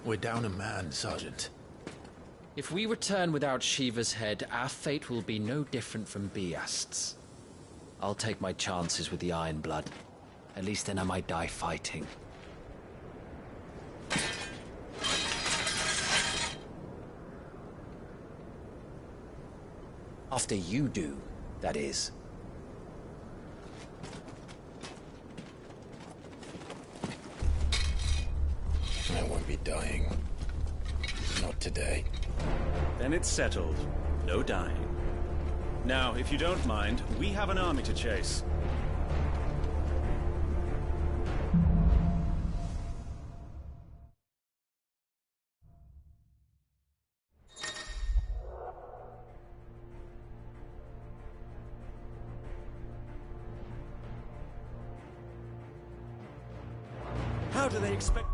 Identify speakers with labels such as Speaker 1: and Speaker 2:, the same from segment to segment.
Speaker 1: We're down a man, Sergeant.
Speaker 2: If we return without Shiva's head, our fate will be no different from Biast's. I'll take my chances with the Iron Blood. At least then I might die fighting. After you do, that is.
Speaker 1: I won't be dying. Not today.
Speaker 3: Then it's settled. No dying. Now, if you don't mind, we have an army to chase. How do they expect...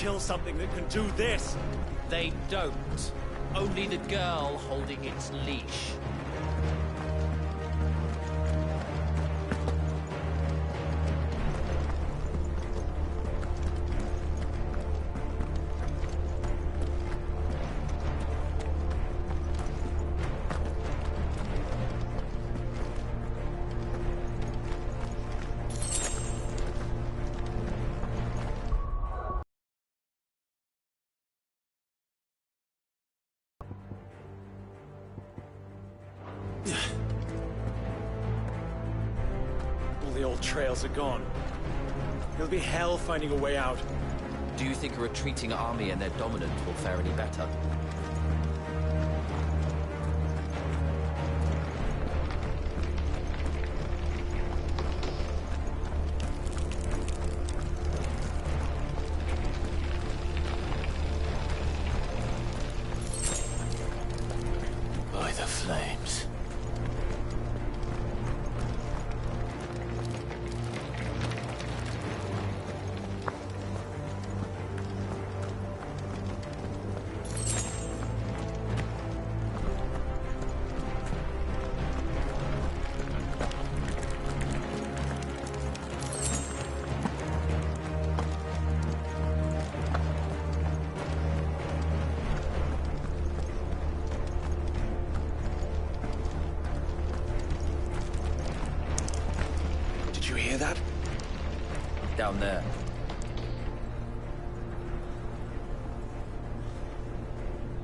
Speaker 3: kill something that can do this.
Speaker 2: They don't. Only the girl holding its leash.
Speaker 3: All the old trails are gone. It'll be hell finding a way out.
Speaker 2: Do you think a retreating army and their dominant will fare any better?
Speaker 1: By the flames.
Speaker 3: Did you hear that?
Speaker 2: Down there.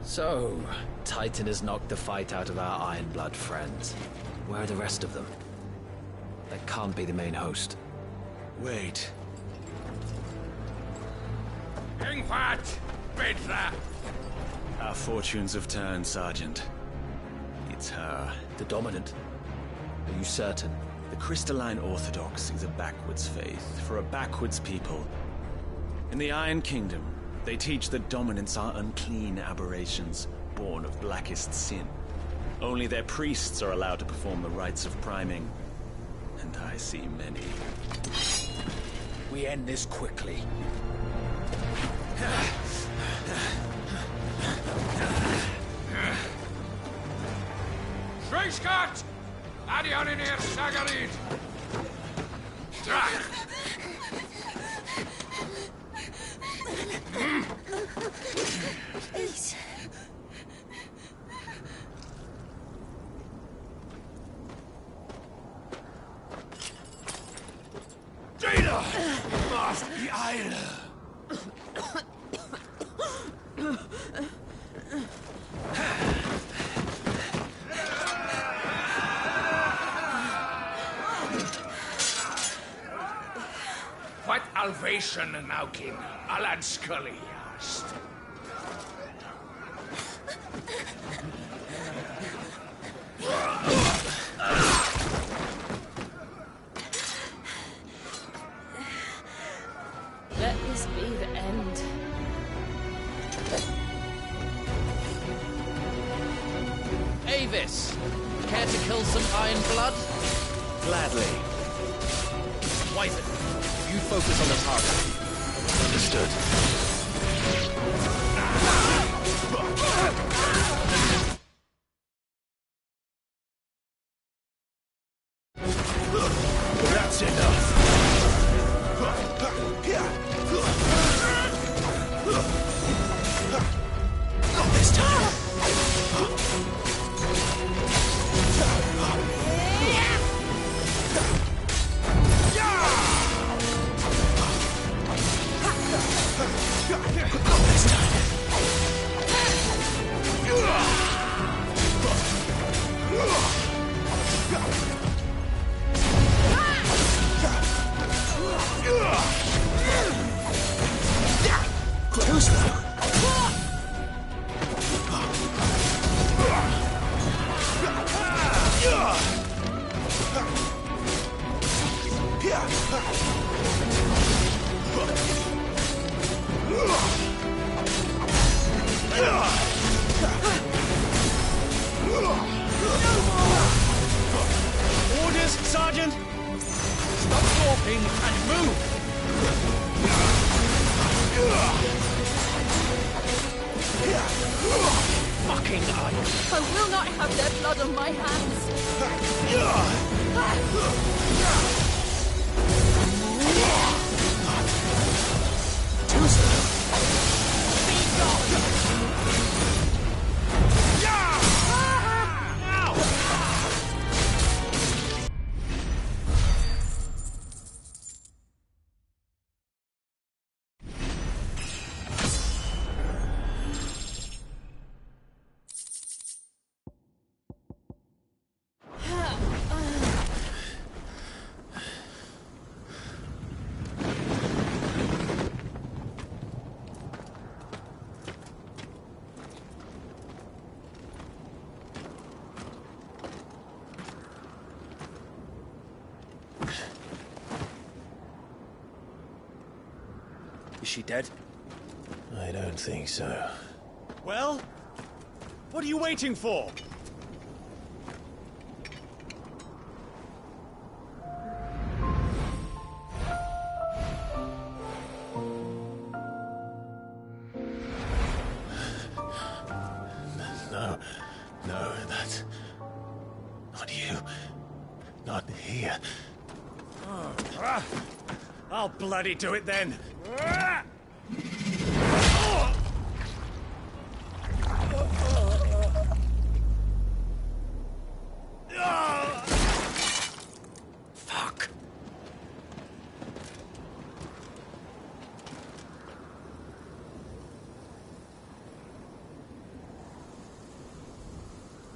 Speaker 2: So, Titan has knocked the fight out of our Ironblood friends. Where are the rest of them? That can't be the main host.
Speaker 3: Wait. Our fortunes have turned, Sergeant. It's her.
Speaker 2: The Dominant? Are you certain?
Speaker 3: The Crystalline Orthodox is a backwards faith for a backwards people. In the Iron Kingdom, they teach that dominants are unclean aberrations, born of blackest sin. Only their priests are allowed to perform the rites of priming. And I see many.
Speaker 2: We end this quickly.
Speaker 4: Schweinskat! Adion in hier, Sagarid! Drach!
Speaker 5: Please.
Speaker 4: Jada! Must be Eile! What Alvation Naukin, Alan Scully asked.
Speaker 5: Let this be the end.
Speaker 2: Avis! Care to kill some Ironblood?
Speaker 3: Gladly.
Speaker 2: Wyvern, you focus on the target.
Speaker 1: Understood.
Speaker 3: That's enough.
Speaker 1: Not this time! Not this time! Too slow.
Speaker 3: Orders, Sergeant! Stop gawping and move!
Speaker 2: Fucking iron!
Speaker 5: I will not have their blood on my hands.
Speaker 3: Is she dead?
Speaker 1: I don't think so.
Speaker 3: Well, what are you waiting for?
Speaker 1: No, that's not you. Not here.
Speaker 3: I'll bloody do it then.
Speaker 2: Fuck!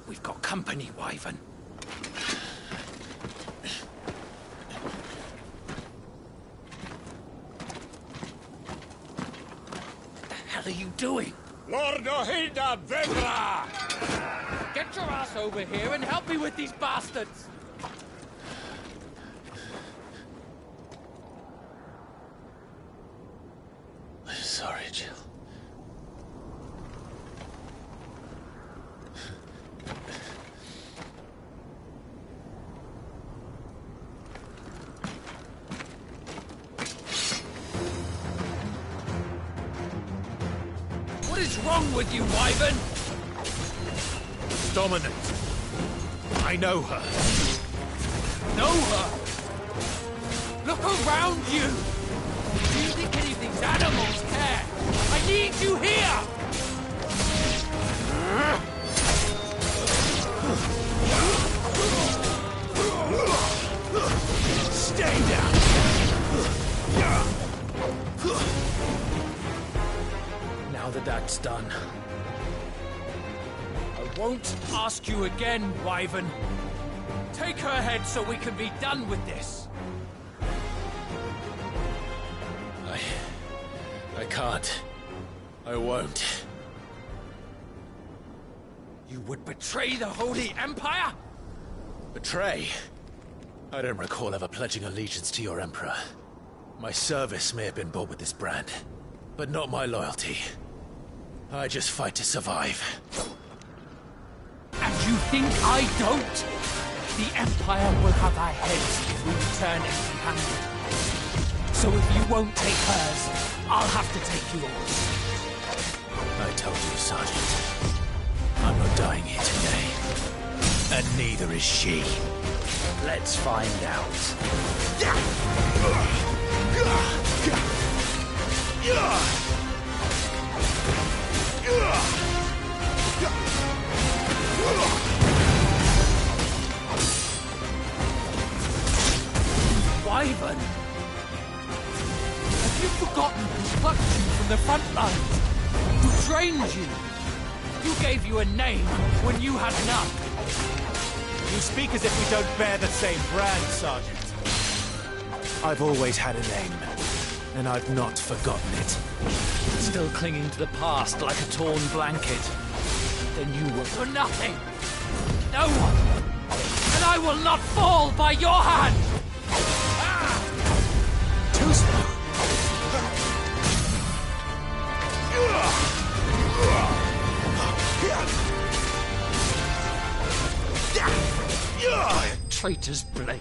Speaker 2: We've got company, Wyvern. What the hell are you doing?
Speaker 4: Lord Ohilda Vendra!
Speaker 2: Get your ass over here and help me with these bastards!
Speaker 1: Sorry, Jill.
Speaker 2: What is wrong with you, Wyvern?
Speaker 1: Dominant. I know her.
Speaker 2: Know her? Look around you! Do you think any of these animals care? I need you here!
Speaker 1: Stay down.
Speaker 2: Now that that's done, I won't ask you again, Wyvern. Take her head so we can be done with this.
Speaker 1: I can't. I won't.
Speaker 2: You would betray the Holy Empire?
Speaker 1: Betray? I don't recall ever pledging allegiance to your Emperor. My service may have been bought with this brand, but not my loyalty. I just fight to survive.
Speaker 2: And you think I don't? The Empire will have our heads if we return empty-handed. So if you won't take hers, I'll have to take yours.
Speaker 1: I told you, Sergeant. I'm not dying here today. And neither is she.
Speaker 2: Let's find out. Wyvern! Have you forgotten who plucked you from the front lines? Who trained you? Who gave you a name when you had none?
Speaker 3: You speak as if we don't bear the same brand, Sergeant. I've always had a name, and I've not forgotten it.
Speaker 2: Still clinging to the past like a torn blanket. Then you will for nothing. No one. And I will not fall by your hand.
Speaker 1: Too slow.
Speaker 2: Traitor's blade.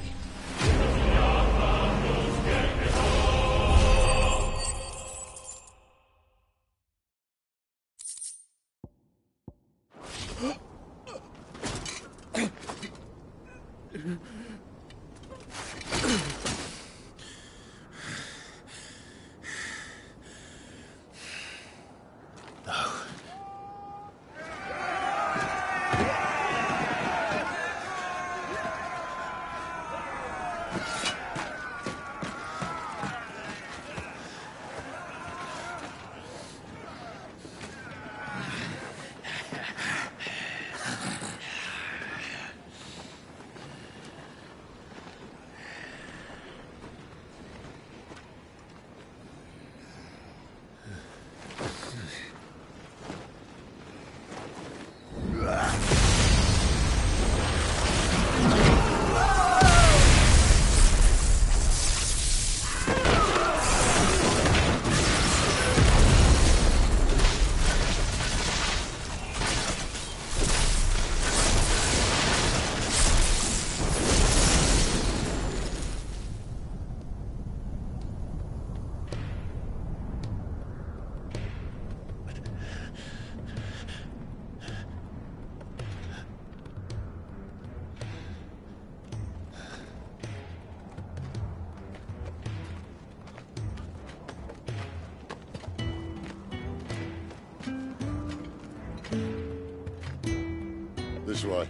Speaker 6: This way.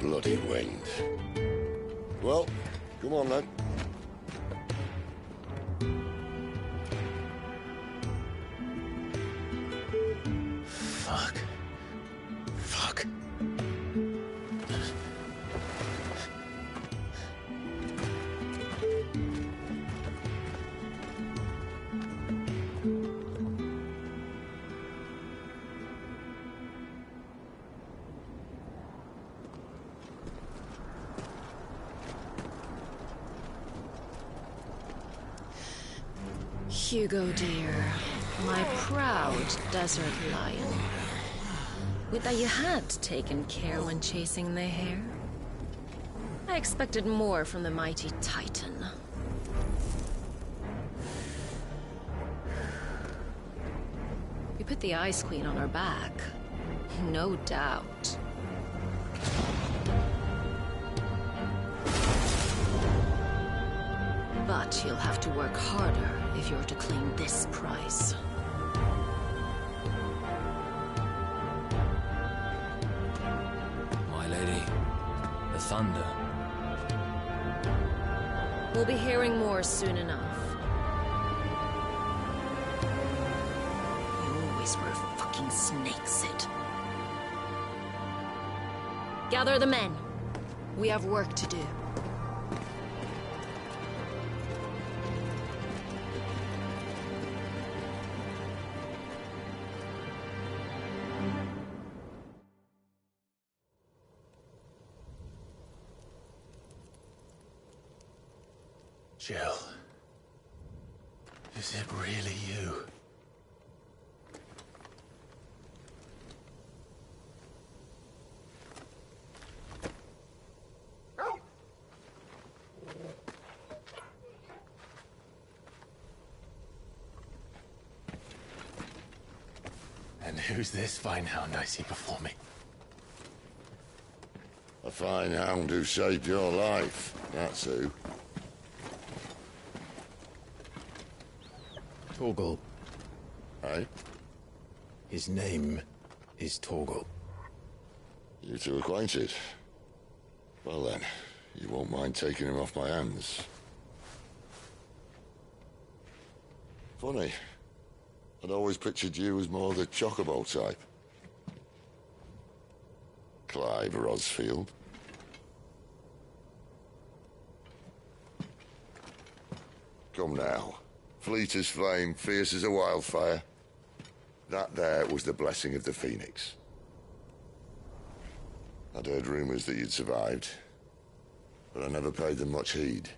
Speaker 6: Bloody wind. Well, come on then.
Speaker 1: Fuck. Fuck.
Speaker 7: Hugo, dear, my proud desert lion. Would that you had taken care when chasing the hare. I expected more from the mighty Titan. We put the Ice Queen on our back, no doubt. But you'll have to work harder if you're to claim this prize.
Speaker 8: My lady, the thunder.
Speaker 7: We'll be hearing more soon enough. You always were a fucking snake, Sid. Gather the men. We have work to do.
Speaker 1: Jill. Is it really you? And who's this fine hound I see before me?
Speaker 6: A fine hound who saved your life, that's who.
Speaker 1: Torgal.
Speaker 6: Eh?
Speaker 1: His name is Torgal.
Speaker 6: You two acquainted? Well then, you won't mind taking him off my hands. Funny. I'd always pictured you as more the chocobo type. Clive Rosfield. Come now. Fleet as flame, fierce as a wildfire. That there was the blessing of the Phoenix. I'd heard rumors that you'd survived, but I never paid them much heed.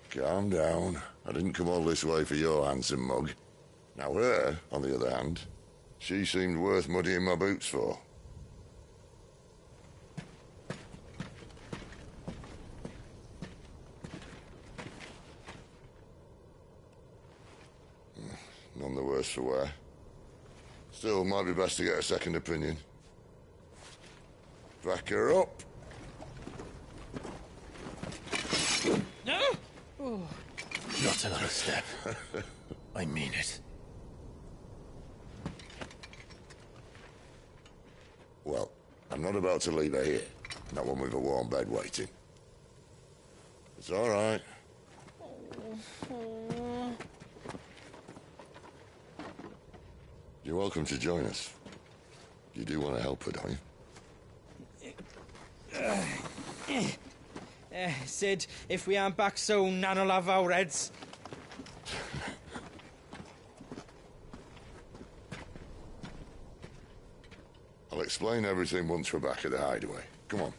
Speaker 6: Calm down. I didn't come all this way for your handsome mug. Now her, on the other hand, she seemed worth muddying my boots for. worse for wear. Still, might be best to get a second opinion. Back her up.
Speaker 1: Not another step. I mean it.
Speaker 6: Well, I'm not about to leave her here. Not one with a warm bed waiting. It's all right. You're welcome to join us. You do want to help her, don't you?
Speaker 9: Sid, if we aren't back soon, Nan'll have our heads.
Speaker 6: I'll explain everything once we're back at the hideaway. Come on.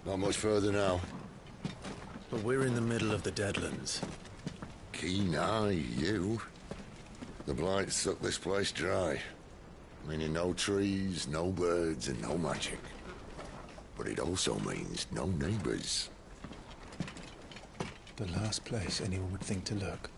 Speaker 6: Not much further now.
Speaker 1: But we're in the middle of the Deadlands.
Speaker 6: Keen eye, you. The blight sucked this place dry. Meaning no trees, no birds, and no magic. But it also means no neighbors.
Speaker 1: The last place anyone would think to look.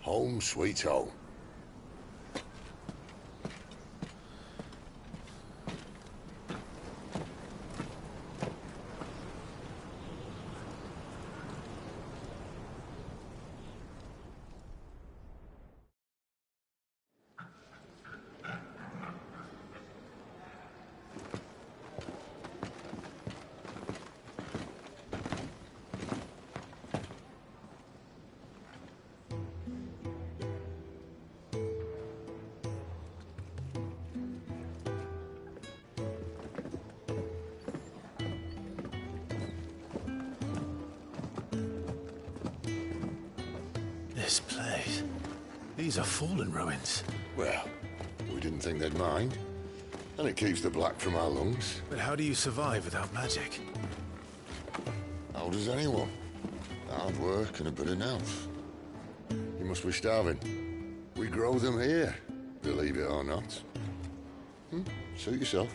Speaker 6: Home sweet home.
Speaker 1: This place. These are fallen ruins.
Speaker 6: Well, we didn't think they'd mind. And it keeps the black from our lungs.
Speaker 1: But how do you survive without magic?
Speaker 6: How does anyone? Hard work and a bit of nerve. You must be starving. We grow them here, believe it or not. Suit yourself.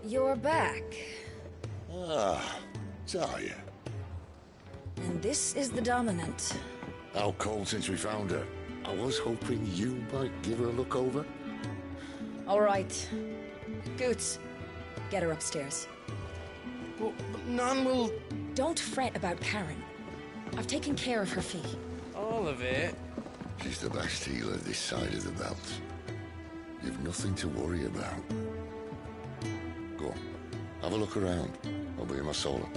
Speaker 10: You're back.
Speaker 6: Ah, Talia.
Speaker 10: And this is the Dominant.
Speaker 6: How cold since we found her. I was hoping you might give her a look over.
Speaker 10: All right. Goots, get her upstairs.
Speaker 9: But Nan will...
Speaker 10: Don't fret about Karen. I've taken care of her fee.
Speaker 9: All of it?
Speaker 6: She's the best healer this side of the belt. You've nothing to worry about. Go on, have a look around. I'll be in my solar.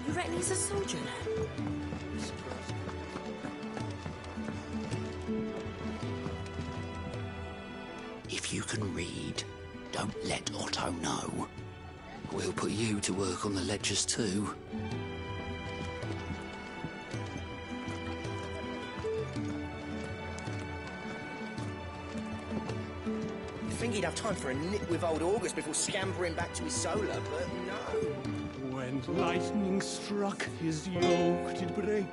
Speaker 10: You reckon he's a soldier now?
Speaker 11: If you can read, don't let Otto know. We'll put you to work on the ledgers too.
Speaker 12: think he'd have time for a nip with old August before scampering back to his solar, but no.
Speaker 4: When lightning struck, his yoke did break,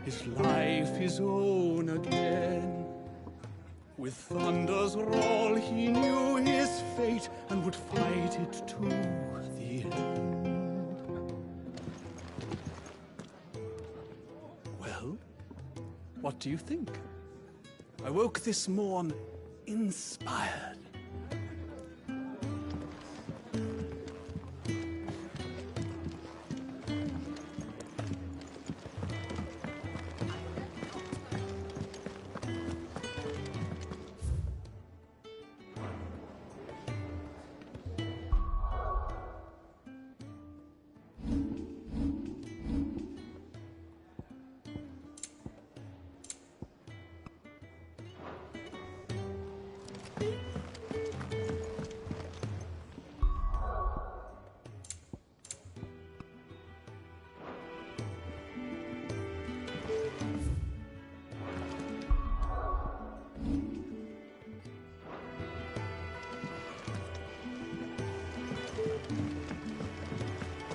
Speaker 4: his life his own again. With thunder's roll he knew his fate, and would fight it to the end. Well, what do you think? I woke this morn inspired.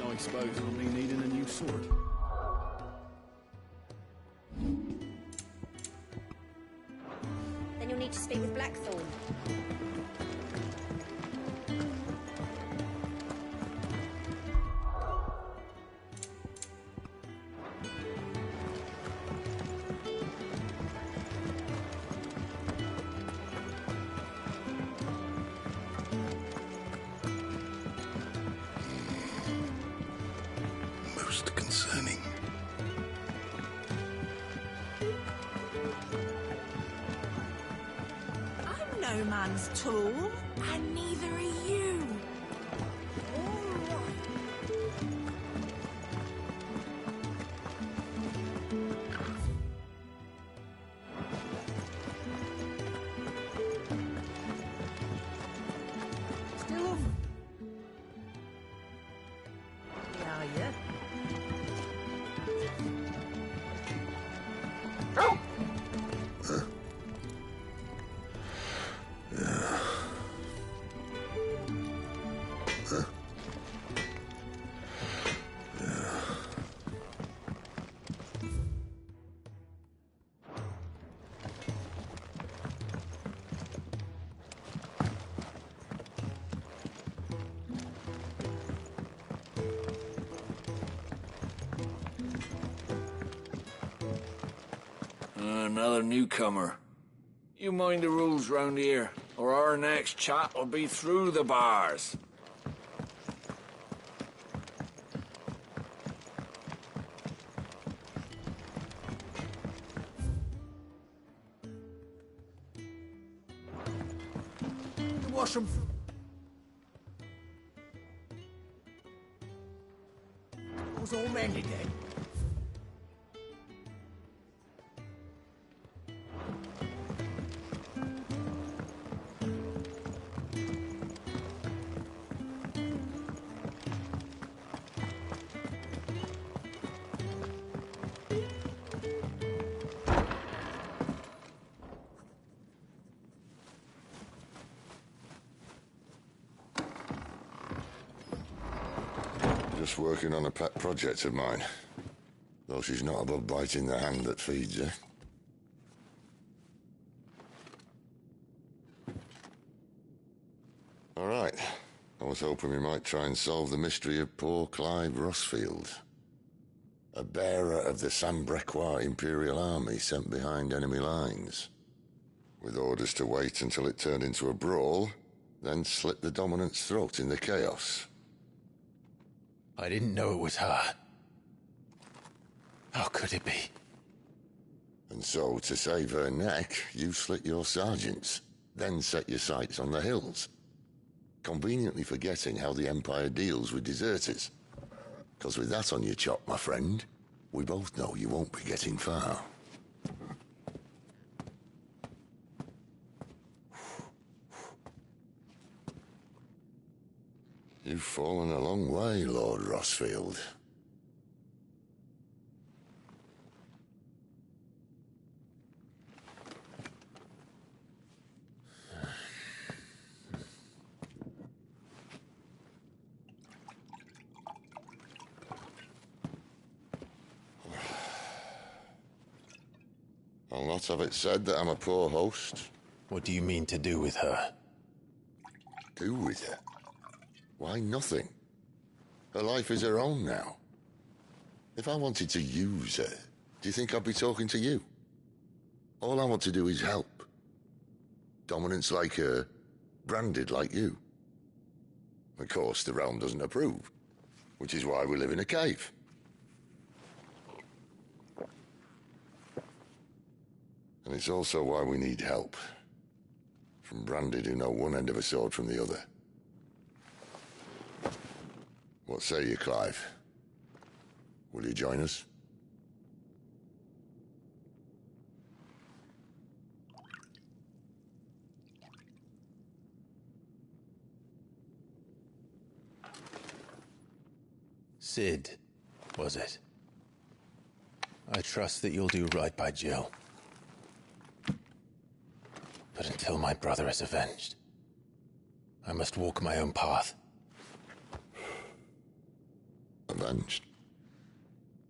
Speaker 4: I suppose I'll be needing a new sword.
Speaker 13: Then you'll need to speak with Blackthorn.
Speaker 6: Most concerning.
Speaker 5: I'm no man's tool, and neither are you. All right. Still. Yeah, yeah.
Speaker 11: Another newcomer. You mind the rules round here, or our next chat will be through the bars.
Speaker 1: Wash 'em.
Speaker 12: All's all mended then.
Speaker 6: Just working on a pet project of mine. Though she's not above biting the hand that feeds her. All right. I was hoping we might try and solve the mystery of poor Clive Rossfield. A bearer of the Sambrequois Imperial Army sent behind enemy lines. With orders to wait until it turned into a brawl, then slit the dominant's throat in the chaos.
Speaker 1: I didn't know it was her. How could it be?
Speaker 6: And so, to save her neck, you slit your sergeants, then set your sights on the hills. Conveniently forgetting how the Empire deals with deserters. Because with that on your chop, my friend, we both know you won't be getting far. You've fallen a long way, Lord Rossfield. Lots of it said that I'm a poor host.
Speaker 1: What do you mean to do with her?
Speaker 6: Do with her? Why, nothing. Her life is her own now. If I wanted to use her, do you think I'd be talking to you? All I want to do is help. Dominants like her, branded like you. Of course, the realm doesn't approve, which is why we live in a cave. And it's also why we need help. From branded who know one end of a sword from the other. What say you, Clive? Will you join us?
Speaker 1: Sid, was it? I trust that you'll do right by Jill. But until my brother is avenged, I must walk my own path.
Speaker 6: Avenged?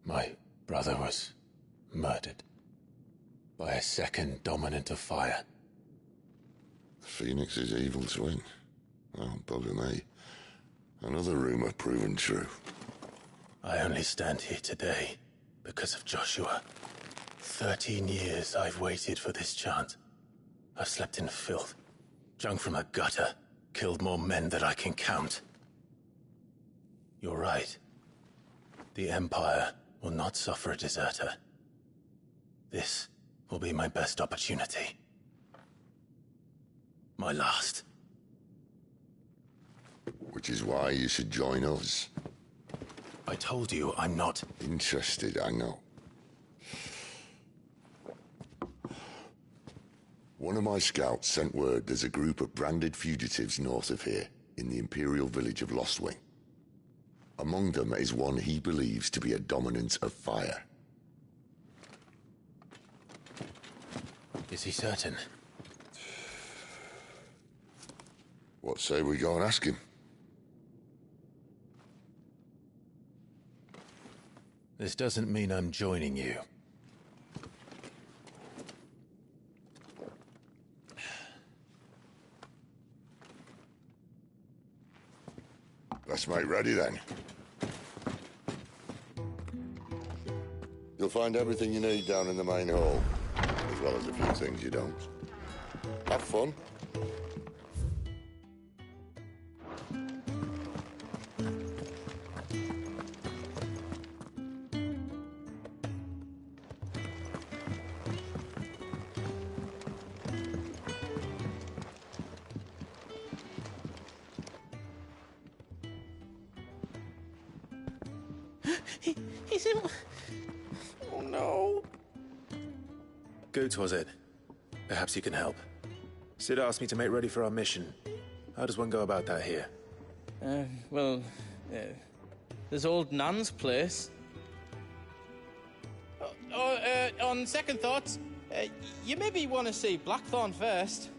Speaker 1: My brother was murdered by a second dominant of fire.
Speaker 6: Phoenix's evil twin. Oh, bugger me. Another rumor proven true.
Speaker 1: I only stand here today because of Joshua. 13 years I've waited for this chance. I've slept in filth, drunk from a gutter, killed more men than I can count. You're right. The Empire will not suffer a deserter. This will be my best opportunity. My last.
Speaker 6: Which is why you should join us.
Speaker 1: I told you I'm not
Speaker 6: interested, I know. One of my scouts sent word there's a group of branded fugitives north of here, in the Imperial village of Lostwing. Among them is one he believes to be a dominant of fire.
Speaker 1: Is he certain?
Speaker 6: What say we go and ask him?
Speaker 1: This doesn't mean I'm joining you.
Speaker 6: Let's make ready then. You'll find everything you need down in the main hall, as well as a few things you don't. Have fun.
Speaker 9: He's in... Oh no.
Speaker 1: Goots, was it? Perhaps you can help. Sid asked me to make ready for our mission. How does one go about that here?
Speaker 9: There's old Nan's place. On second thoughts, you maybe want to see Blackthorn first.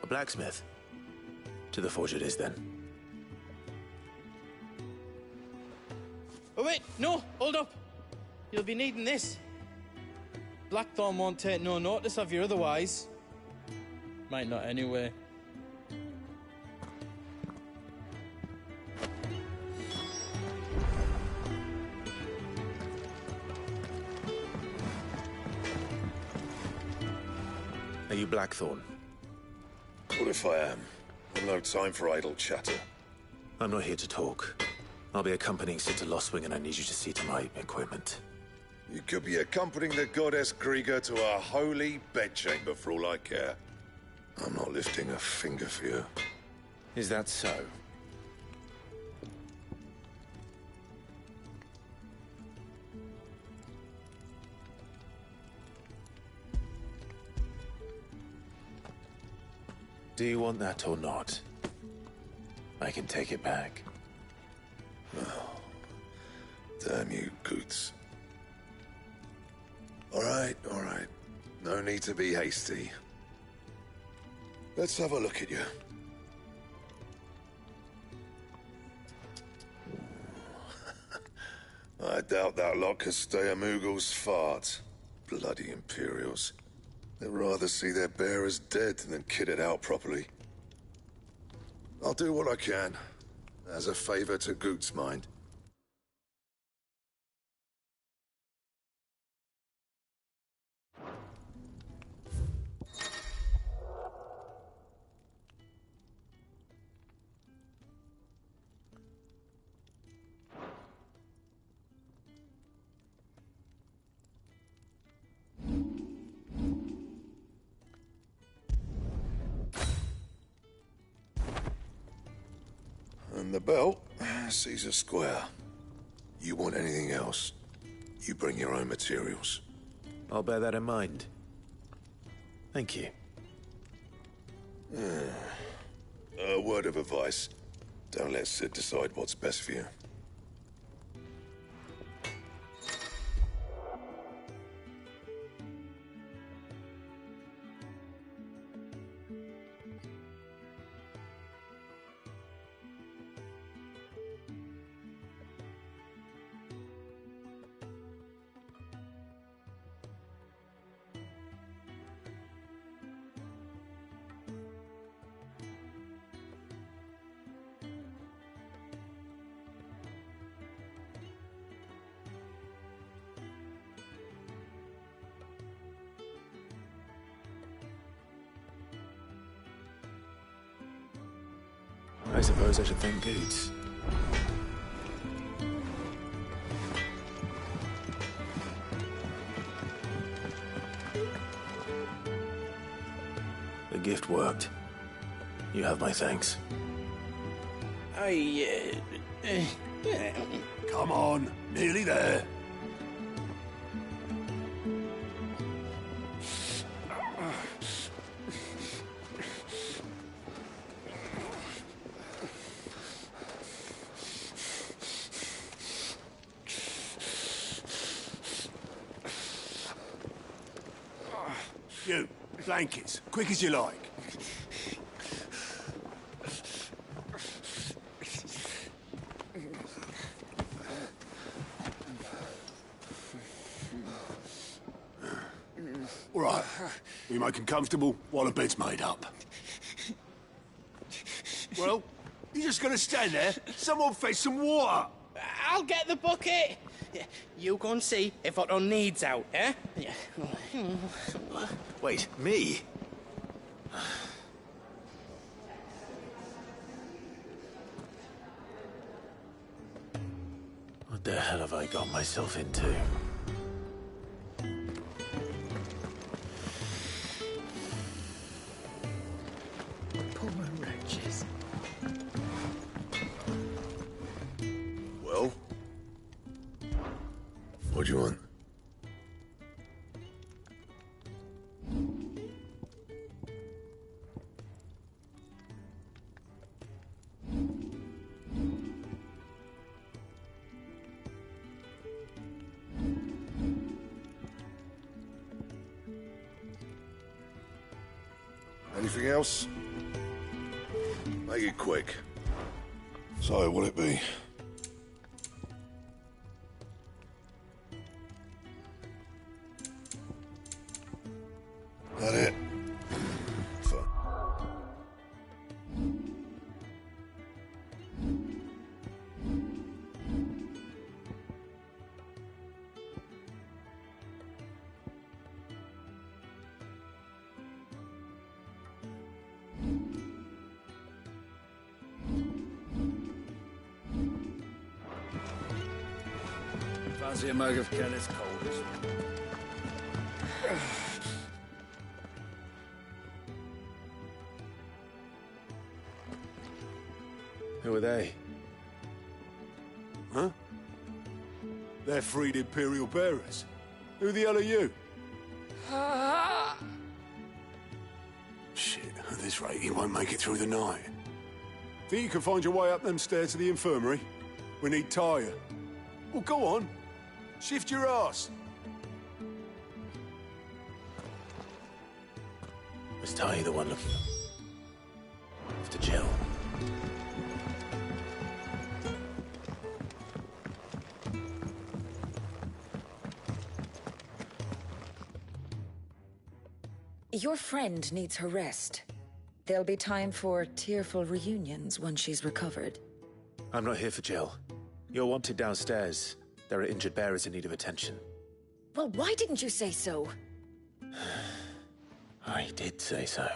Speaker 1: A blacksmith? To the forge it is, then.
Speaker 9: Oh wait, no, hold up. You'll be needing this. Blackthorn won't take no notice of you otherwise. Might not anyway.
Speaker 1: Are you Blackthorn?
Speaker 14: What if I am? I've no time for idle chatter.
Speaker 1: I'm not here to talk. I'll be accompanying Sid to Lostwing, and I need you to see to my equipment.
Speaker 14: You could be accompanying the goddess Krieger to a holy bedchamber for all I care. I'm not lifting a finger for you.
Speaker 1: Is that so? Do you want that or not? I can take it back.
Speaker 14: Oh, damn you, Goots. All right. No need to be hasty. Let's have a look at you. I I doubt that lot could stay a Moogle's fart. Bloody Imperials. They'd rather see their bearers dead than kitted out properly. I'll do what I can, as a favor to Goot's mind. And the belt sees a square. You want anything else, you bring your own materials.
Speaker 1: I'll bear that in mind. Thank you.
Speaker 14: A word of advice. Don't let Sid decide what's best for you.
Speaker 1: I suppose I should thank Goots. The gift worked. You have my thanks.
Speaker 4: Come on, nearly there. You, blankets, quick as you like. All right, we make 'em comfortable while the bed's made up. Well, you just gonna stand there? Someone fetch some water.
Speaker 12: I'll get the bucket. You go and see if Otto needs out, eh?
Speaker 1: Wait, me? What the hell have I got myself into?
Speaker 2: Poor wretches.
Speaker 14: Well? What do you want? Anything else? Make it quick. So, what'll it be? That it? Fine.
Speaker 3: Fancy a mug of Kenneth's coldest.
Speaker 1: Who are they?
Speaker 4: Huh? They're freed Imperial bearers. Who the hell are you? Shit, at this rate, he won't make it through the night. Think you can find your way up them stairs to the infirmary? We need Tyre. Well, go on. Shift your ass.
Speaker 1: Was Ty the one looking after Jill?
Speaker 10: Your friend needs her rest. There'll be time for tearful reunions once she's recovered.
Speaker 1: I'm not here for Jill. You're wanted downstairs. There are injured bearers in need of attention.
Speaker 10: Well, why didn't you say so?
Speaker 1: I did say so.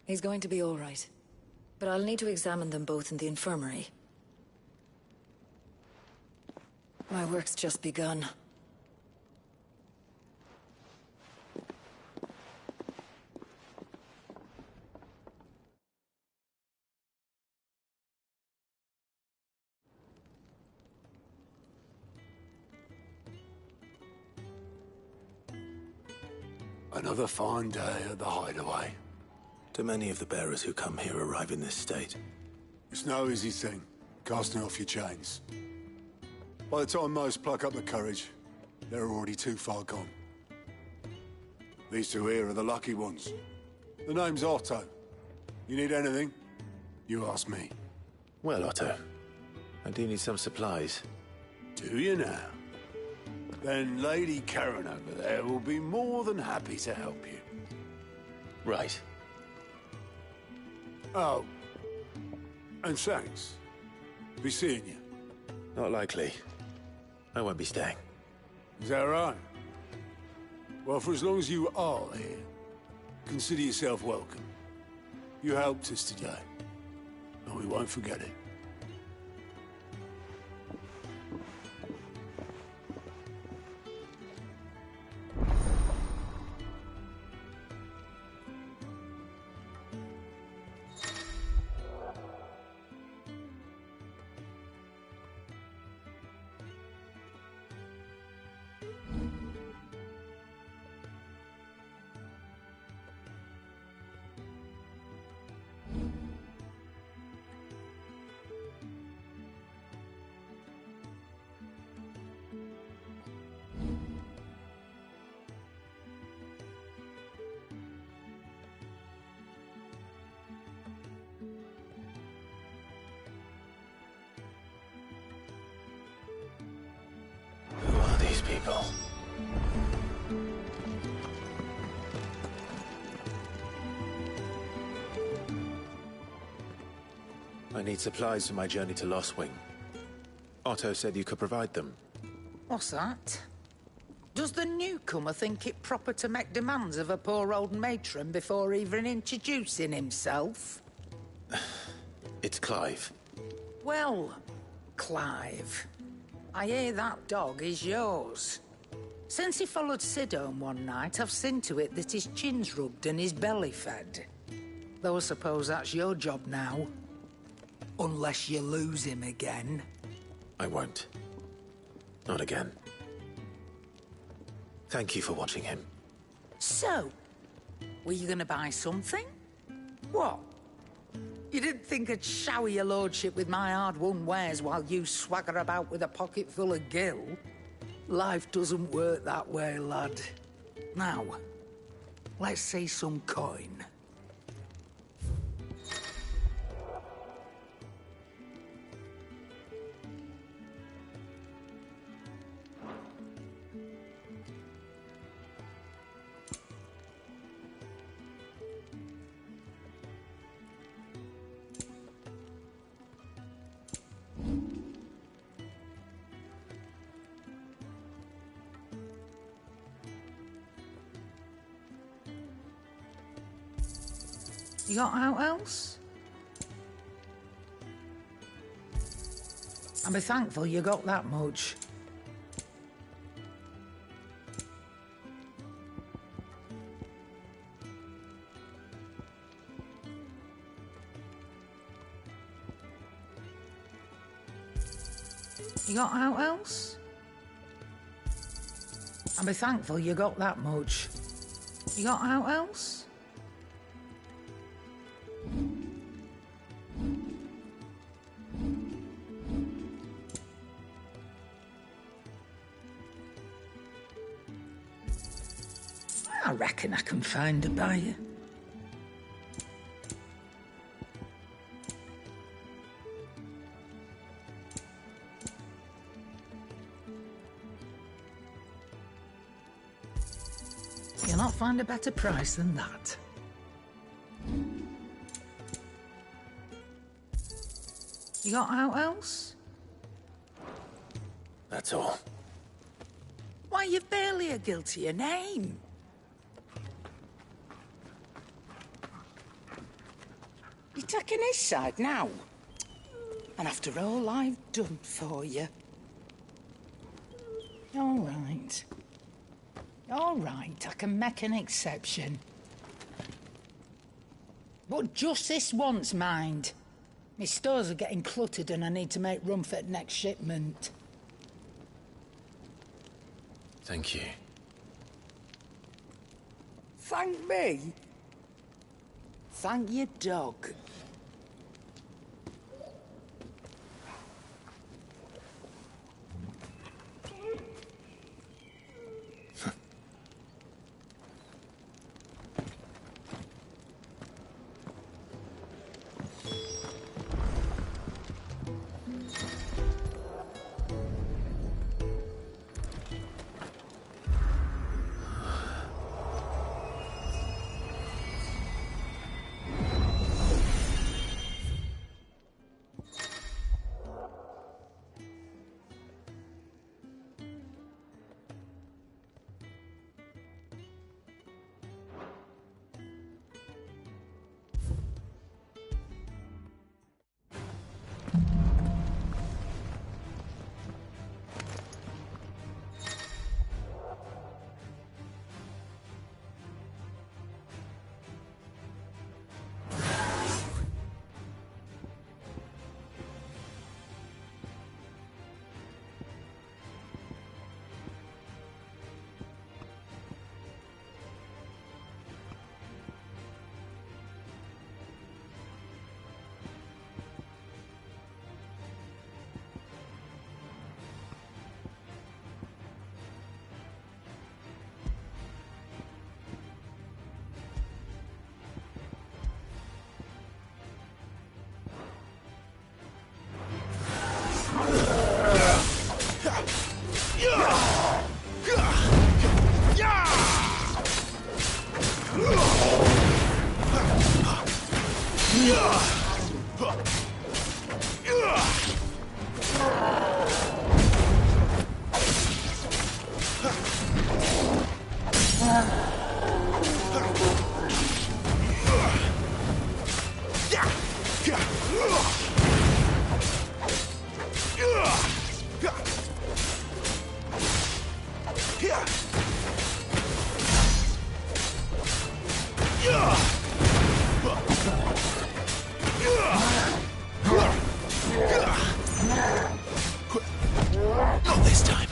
Speaker 10: He's going to be all right. But I'll need to examine them both in the infirmary. My work's just begun.
Speaker 15: Another fine day at the Hideaway.
Speaker 16: Do many of the bearers who come here arrive in this state?
Speaker 15: It's no easy thing, casting off your chains. By the time most pluck up the courage, they're already too far gone. These two here are the lucky ones. The name's Otto. You need anything? You ask me.
Speaker 1: Well, Otto, I do need some supplies.
Speaker 15: Do you now? Then Lady Karen over there will be more than happy to help you.
Speaker 1: Right.
Speaker 15: Oh. And thanks. Be seeing you.
Speaker 1: Not likely. I won't be staying.
Speaker 15: Is that right? Well, for as long as you are here, consider yourself welcome. You helped us today, and we won't forget it.
Speaker 1: Who are these people? I need supplies for my journey to Lost Wing. Otto said you could provide them.
Speaker 17: What's that? Does the newcomer think it proper to make demands of a poor old matron before even introducing himself?
Speaker 1: It's Clive.
Speaker 17: Well, Clive, I hear that dog is yours. Since he followed Sid home one night, I've seen to it that his chin's rubbed and his belly fed. Though I suppose that's your job now. Unless you lose him again.
Speaker 1: I won't. Not again. Thank you for watching him.
Speaker 17: So, were you gonna buy something? What? You didn't think I'd shower your lordship with my hard-won wares while you swagger about with a pocket full of gil? Life doesn't work that way, lad. Now, let's see some coin. You got out else? And be thankful you got that much. You got out else? And be thankful you got that much. You got out else? reckon I can find a buyer. You'll not find a better price than that. You got out else?
Speaker 1: That's all.
Speaker 17: Why, you've barely a guiltier name. You're taking his side now? And after all I've done for you? All right. All right, I can make an exception. But just this once, mind. My stores are getting cluttered and I need to make room for the next shipment.
Speaker 1: Thank you.
Speaker 17: Thank me? Thank your dog.
Speaker 1: Not this time.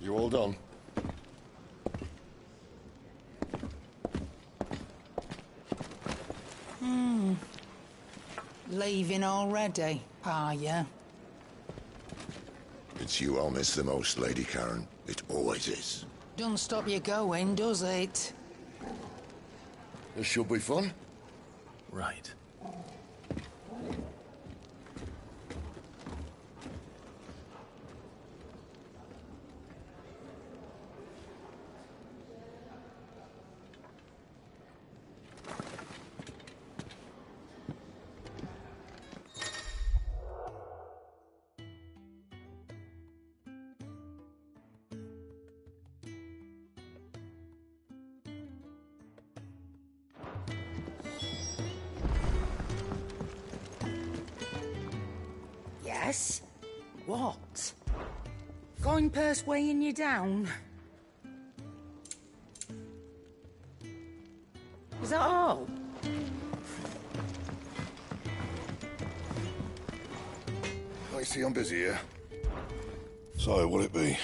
Speaker 6: You all done?
Speaker 17: Leaving already, are you?
Speaker 6: It's you I'll miss the most, Lady Karen. It always is.
Speaker 17: Don't stop you going, does it?
Speaker 6: This should be fun.
Speaker 1: Right.
Speaker 17: Yes? What? Going purse weighing you down? Is that all?
Speaker 14: I see I'm busy here. So, will it be?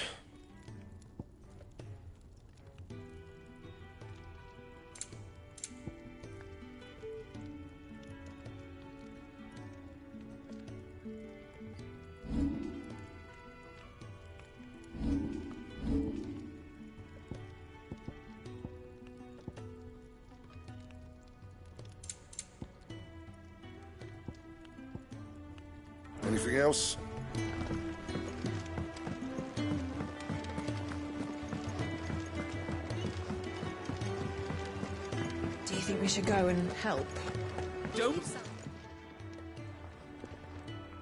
Speaker 14: Anything else?
Speaker 10: Do you think we should go and help?
Speaker 8: Don't...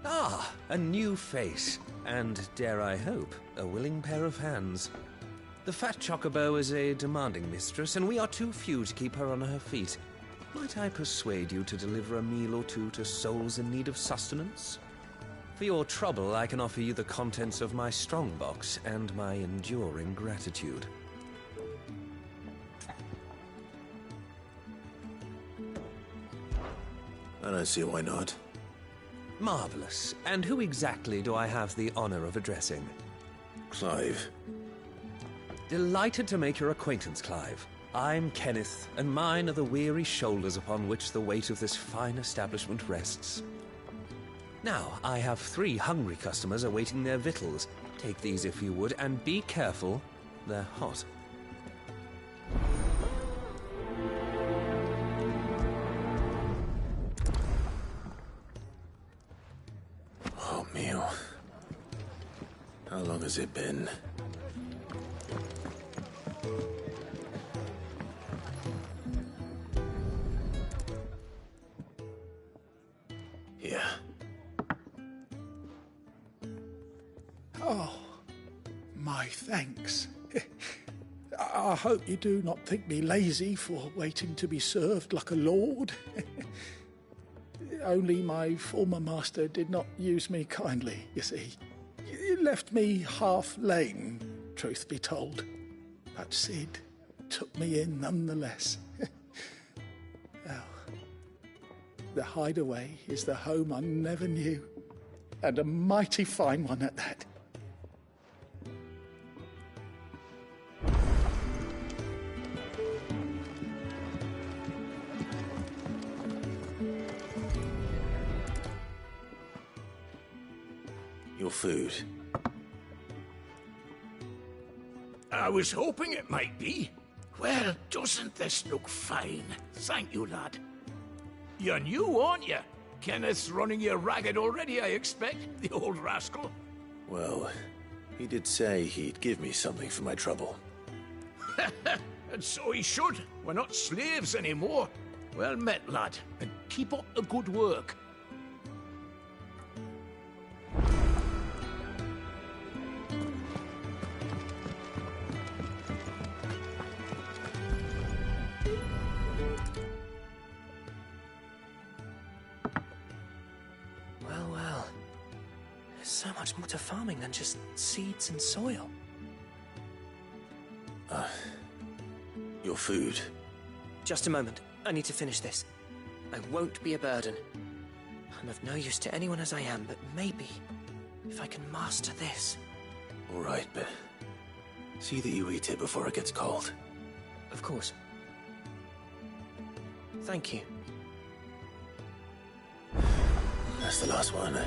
Speaker 8: Ah, a new face. And, dare I hope, a willing pair of hands. The fat chocobo is a demanding mistress, and we are too few to keep her on her feet. Might I persuade you to deliver a meal or two to souls in need of sustenance? For your trouble, I can offer you the contents of my strongbox and my enduring gratitude.
Speaker 16: I don't see why not.
Speaker 8: Marvelous. And who exactly do I have the honor of addressing?
Speaker 16: Clive.
Speaker 8: Delighted to make your acquaintance, Clive. I'm Kenneth, and mine are the weary shoulders upon which the weight of this fine establishment rests. Now, I have 3 hungry customers awaiting their victuals. Take these if you would, and be careful, they're hot.
Speaker 16: Oh, meal. How long has it been? Here.
Speaker 4: Oh, my thanks. I hope you do not think me lazy for waiting to be served like a lord. Only my former master did not use me kindly, you see. He left me half lame, truth be told. But Sid took me in nonetheless. Well, the hideaway is the home I never knew, and a mighty fine one at that.
Speaker 16: Your food.
Speaker 18: I was hoping it might be. Well, doesn't this look fine? Thank you, lad. You're new, aren't you? Kenneth's running you ragged already, I expect, the old rascal.
Speaker 16: Well, he did say he'd give me something for my trouble.
Speaker 18: And so he should. We're not slaves anymore. Well met, lad, and keep up the good work.
Speaker 12: Well. There's so much more to farming than just seeds and soil.
Speaker 16: Your food.
Speaker 12: Just a moment. I need to finish this. I won't be a burden. I'm of no use to anyone as I am, but maybe if I can master this.
Speaker 16: All right, but see that you eat it before it gets cold.
Speaker 12: Of course. Thank you.
Speaker 16: That's the last one.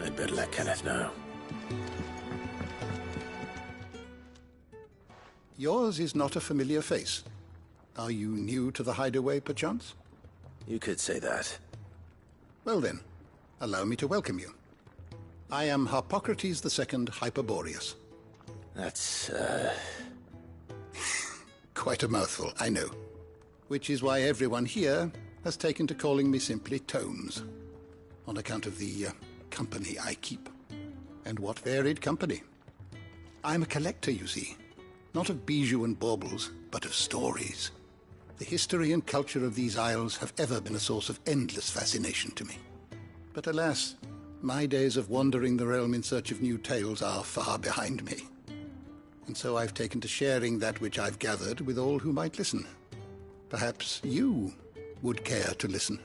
Speaker 16: I'd better let Kenneth know.
Speaker 19: Yours is not a familiar face. Are you new to the hideaway, perchance?
Speaker 16: You could say that.
Speaker 19: Well then, allow me to welcome you. I am Harpocrates II Hyperboreus.
Speaker 16: That's,
Speaker 19: Quite a mouthful, I know. Which is why everyone here has taken to calling me simply Tomes, on account of the company I keep. And what varied company. I'm a collector, you see. Not of bijou and baubles, but of stories. The history and culture of these isles have ever been a source of endless fascination to me. But alas, My days of wandering the realm in search of new tales are far behind me. And so I've taken to sharing that which I've gathered with all who might listen. Perhaps you would care to listen.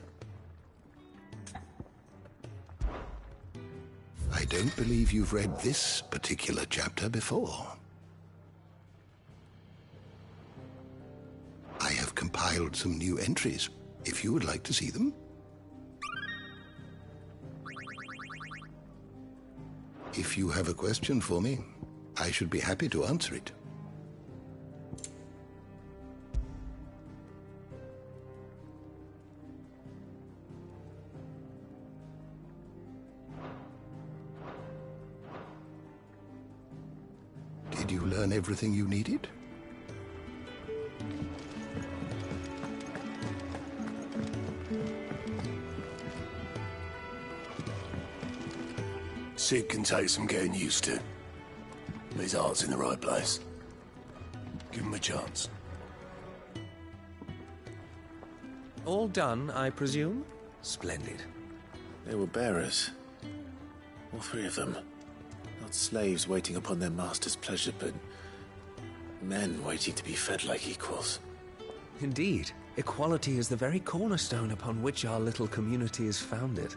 Speaker 19: I don't believe you've read this particular chapter before. I have compiled some new entries, if you would like to see them. If you have a question for me, I should be happy to answer it. Did you learn everything you needed?
Speaker 15: Sid can take some getting used to. But his heart's in the right place. Give him a chance.
Speaker 8: All done, I presume? Splendid.
Speaker 1: They were bearers. All three of them. Not slaves waiting upon their master's pleasure, but men waiting to be fed like equals.
Speaker 8: Indeed. Equality is the very cornerstone upon which our little community is founded.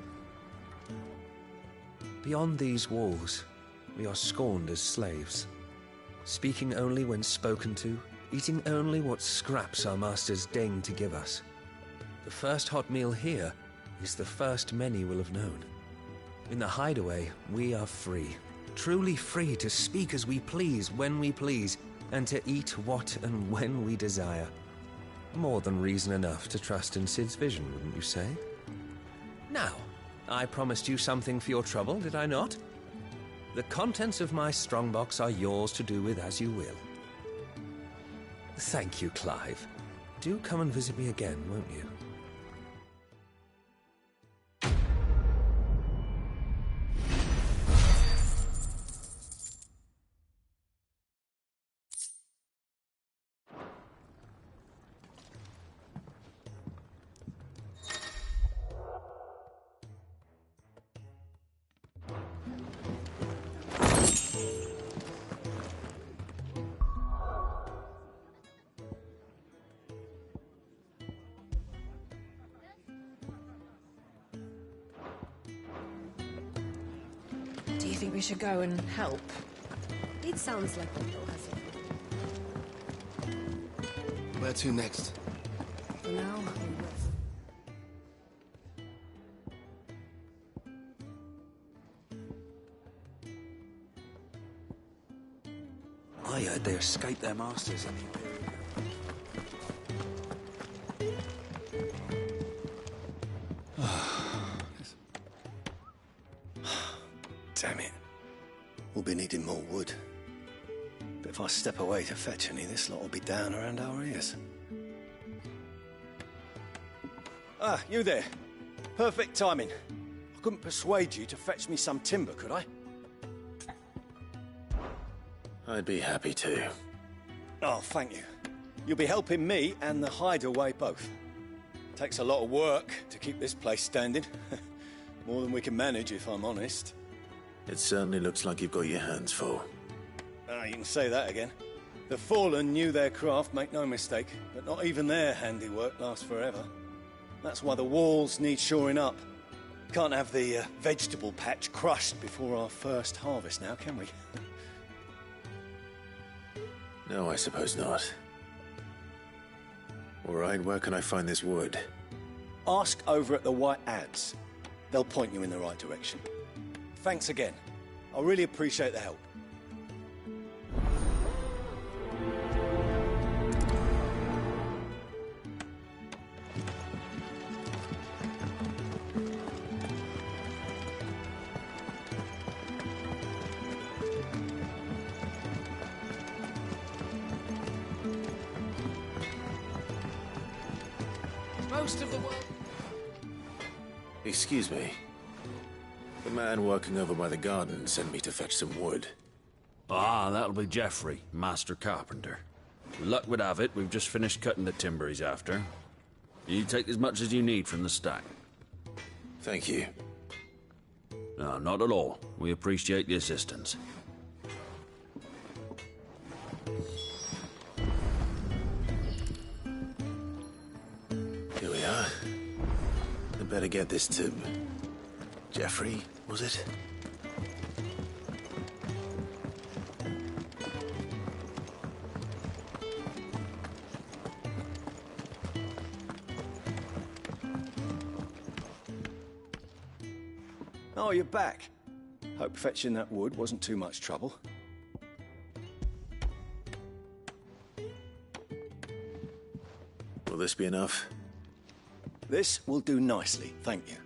Speaker 8: Beyond these walls, we are scorned as slaves, speaking only when spoken to, eating only what scraps our masters deign to give us. The first hot meal here is the first many will have known. In the hideaway, we are free, truly free to speak as we please, when we please, and to eat what and when we desire. More than reason enough to trust in Sid's vision, wouldn't you say? Now, I promised you something for your trouble, did I not? The contents of my strongbox are yours to do with as you will. Thank you, Clive. Do come and visit me again, won't you?
Speaker 7: Do you think we should go and help?
Speaker 13: It sounds like a real hassle.
Speaker 20: Where to next?
Speaker 13: For now, we rest.
Speaker 20: I heard they escaped their masters in the Damn it. We'll be needing more wood. But if I step away to fetch any, this lot will be down around our ears.
Speaker 21: Ah, you there. Perfect timing. I couldn't persuade you to fetch me some timber, could I?
Speaker 1: I'd be happy to.
Speaker 21: Oh, thank you. You'll be helping me and the hideaway both. Takes a lot of work to keep this place standing. More than we can manage, if I'm honest.
Speaker 1: It certainly looks like you've got your hands full.
Speaker 21: Ah, you can say that again. The Fallen knew their craft, make no mistake, but not even their handiwork lasts forever. That's why the walls need shoring up. Can't have the vegetable patch crushed before our first harvest now, can we?
Speaker 1: No, I suppose not. All right, where can I find this wood?
Speaker 21: Ask over at the White Adze. They'll point you in the right direction. Thanks again. I really appreciate the help.
Speaker 2: Most of the world...
Speaker 1: Excuse me. The man working over by the garden sent me to fetch some wood.
Speaker 22: Ah, that'll be Geoffrey, Master Carpenter. Luck would have it, we've just finished cutting the timber he's after. You take as much as you need from the stack.
Speaker 1: Thank you.
Speaker 22: No, not at all. We appreciate the assistance.
Speaker 1: Here we are. I better get this to... Jeffrey, was it?
Speaker 21: Oh, you're back. Hope fetching that wood wasn't too much trouble.
Speaker 1: Will this be enough?
Speaker 21: This will do nicely, thank you.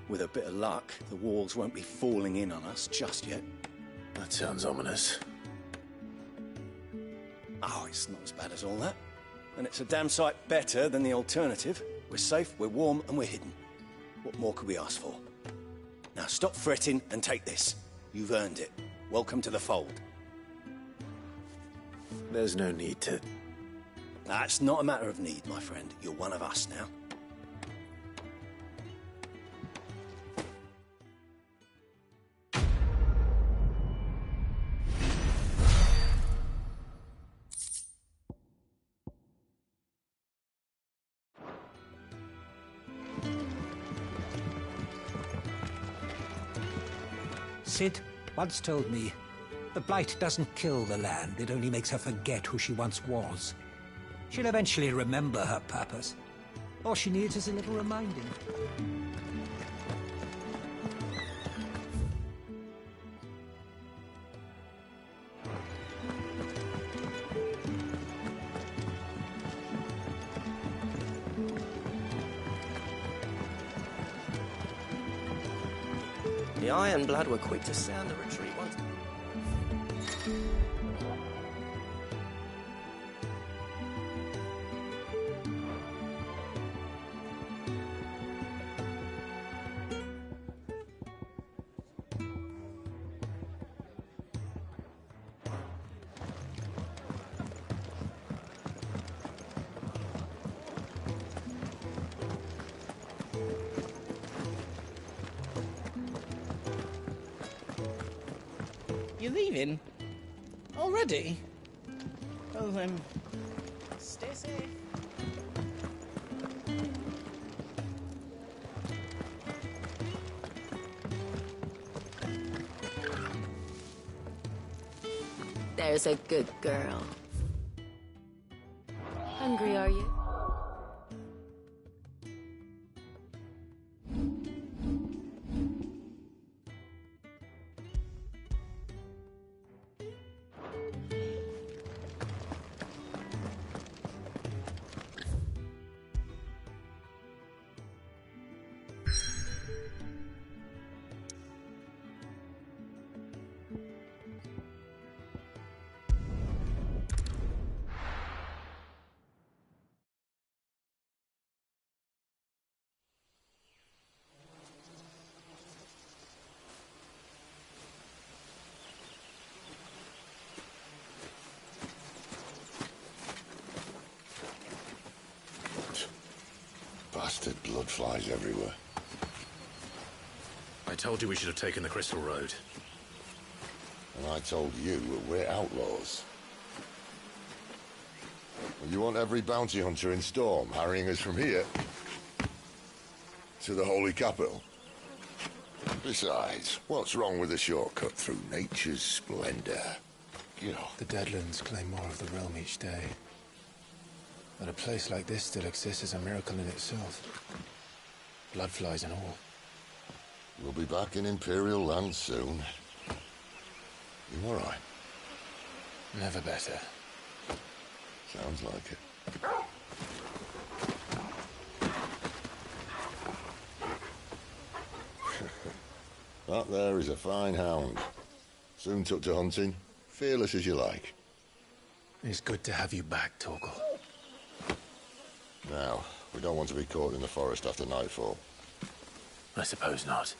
Speaker 21: With a bit of luck, the walls won't be falling in on us just yet.
Speaker 1: That sounds ominous.
Speaker 21: Oh, it's not as bad as all that. And it's a damn sight better than the alternative. We're safe, we're warm, and we're hidden. What more could we ask for? Now stop fretting and take this. You've earned it. Welcome to the fold.
Speaker 1: There's no need to...
Speaker 21: That's not a matter of need, my friend. You're one of us now.
Speaker 5: Sid once told me, the blight doesn't kill the land, it only makes her forget who she once was. She'll eventually remember her purpose. All she needs is a little reminding.
Speaker 12: The Iron Blood were quick to sound the retreat once.
Speaker 9: You're leaving? Already? Well, stay safe.
Speaker 7: There's a good girl. Hungry, are you?
Speaker 6: Bastard blood flies everywhere.
Speaker 1: I told you we should have taken the Crystal Road.
Speaker 6: And I told you that we're outlaws. And you want every bounty hunter in Storm harrying us from here to the Holy Capital? Besides, what's wrong with a shortcut through nature's splendor?
Speaker 16: The Deadlands claim more of the realm each day. That a place like this still exists is a miracle in itself. Bloodflies and all.
Speaker 6: We'll be back in Imperial land soon. You all right?
Speaker 16: Never better.
Speaker 6: Sounds like it. That there is a fine hound. Soon took to hunting. Fearless as you like.
Speaker 16: It's good to have you back, Torgal.
Speaker 6: Now, we don't want to be caught in the forest after nightfall.
Speaker 1: I suppose not.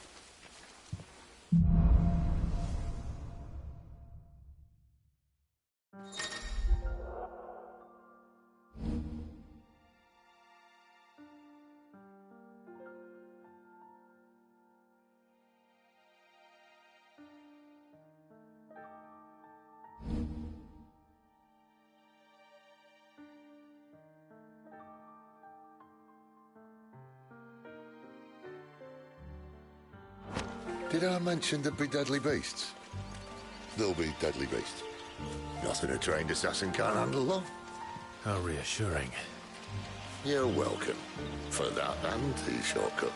Speaker 6: Did I mention there'd be deadly beasts? There'll be deadly beasts. Nothing a trained assassin can't handle, though.
Speaker 1: How reassuring.
Speaker 6: You're welcome. For that and the shortcut.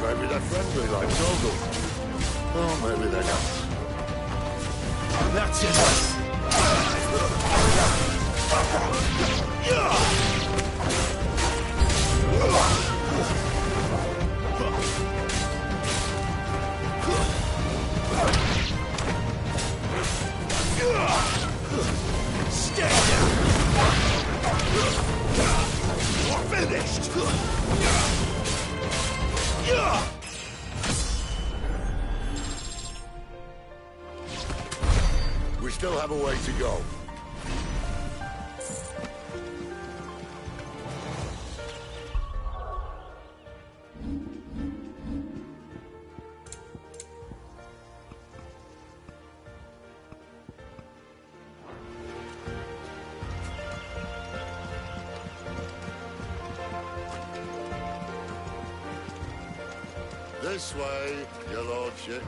Speaker 6: Maybe they're friendly like Torgal. Or maybe they're not.
Speaker 18: That's enough. Stay down. You're finished.
Speaker 6: We still have a way to go. This way, your lordship.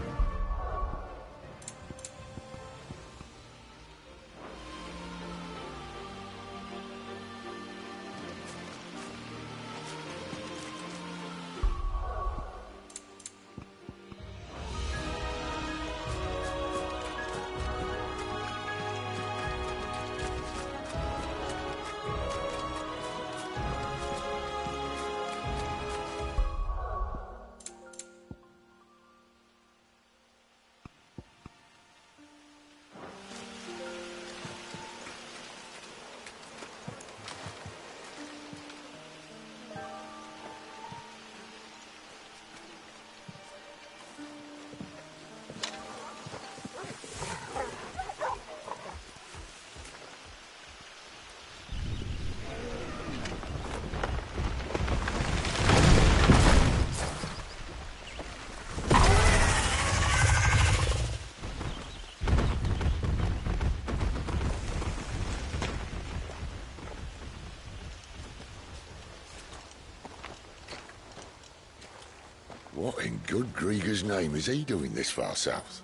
Speaker 6: What in good Grieger's name is he doing this far south?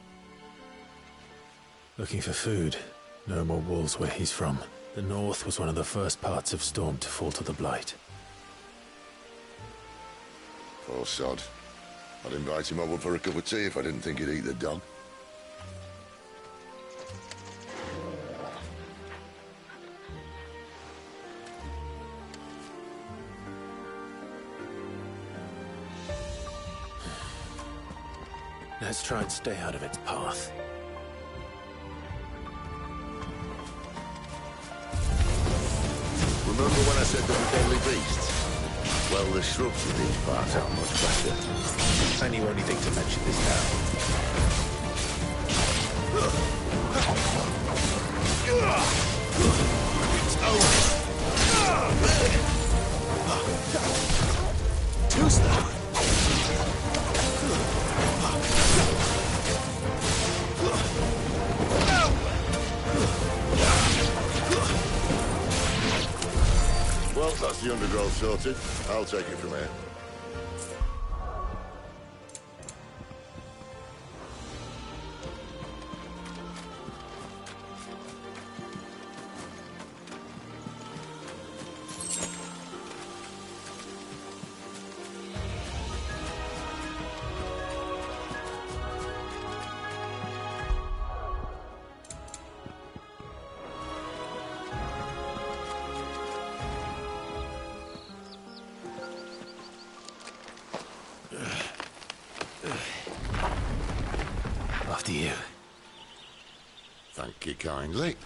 Speaker 1: Looking for food. No more wolves where he's from. The north was one of the first parts of Storm to fall to the Blight.
Speaker 6: Poor sod. I'd invite him over for a cup of tea if I didn't think he'd eat the dog.
Speaker 1: Let's try and stay out of its path.
Speaker 6: Remember when I said there were deadly beasts? Well, the shrubs in these parts are much better.
Speaker 1: And you only think to mention this now.
Speaker 18: It's over. Too slow.
Speaker 6: Well, that's the undergrowth sorted. I'll take it from here.
Speaker 1: After you.
Speaker 6: Thank you kindly.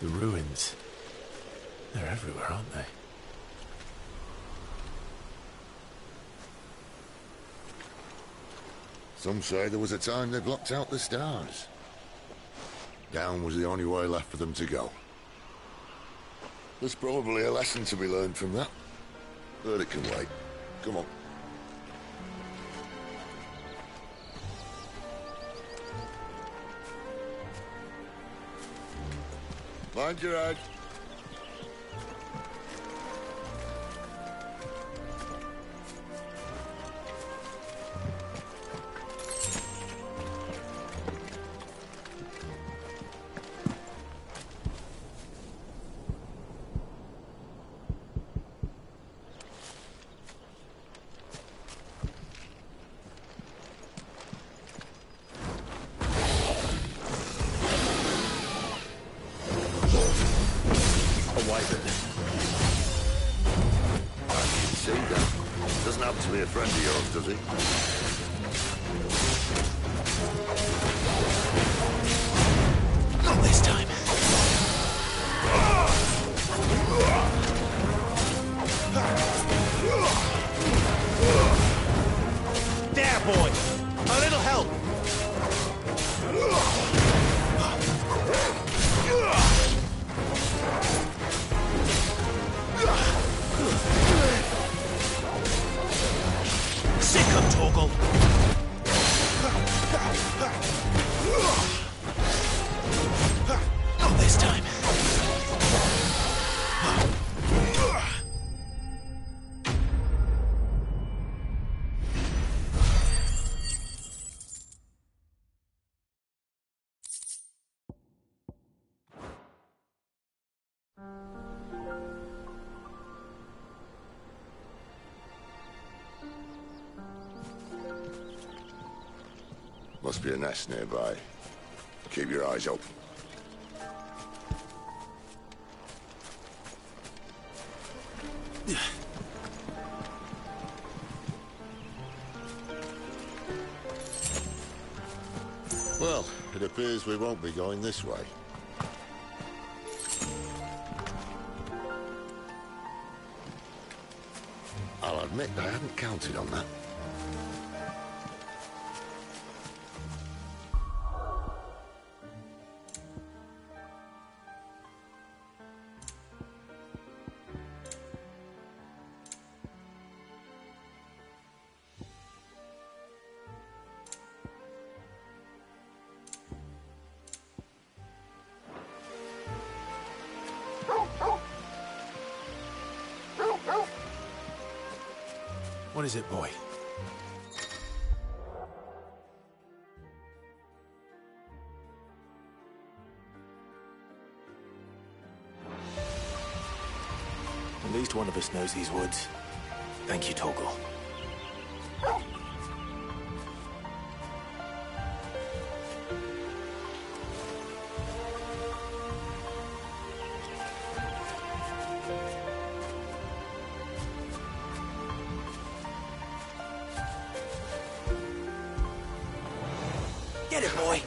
Speaker 1: The ruins. They're everywhere, aren't they?
Speaker 6: Some say there was a time they blocked out the stars. Down was the only way left for them to go. There's probably a lesson to be learned from that. But it can wait. Come on. Mind your head. Friend of yours, does he?
Speaker 1: Not this time.
Speaker 3: There, boy! A little help!
Speaker 1: Sick of Torgal. Not this time.
Speaker 6: Must be a nest nearby. Keep your eyes open. Well, it appears we won't be going this way. I'll admit I hadn't counted on that.
Speaker 1: What is it, boy? At least one of us knows these woods. Thank you, Torgal.
Speaker 3: Get it, boy!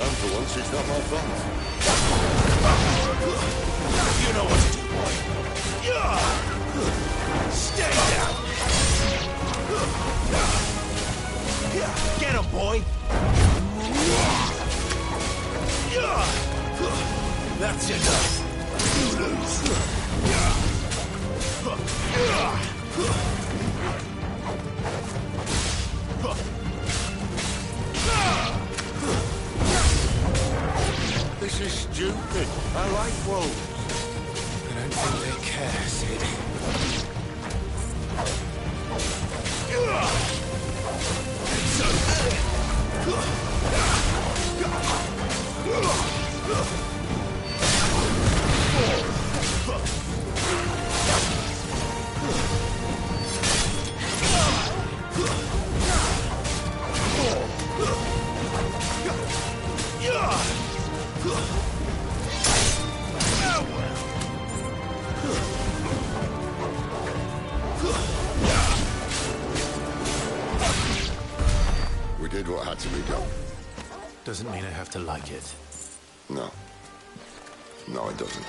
Speaker 6: And for once, it's not my fault.
Speaker 1: You know what to do, boy. Stay down.
Speaker 3: Get him, boy!
Speaker 1: That's enough. You lose.
Speaker 6: This is stupid. I like wolves.
Speaker 16: I don't think they care, Sid.
Speaker 6: to be done.
Speaker 1: Doesn't mean I have to like it.
Speaker 6: No. No, it doesn't.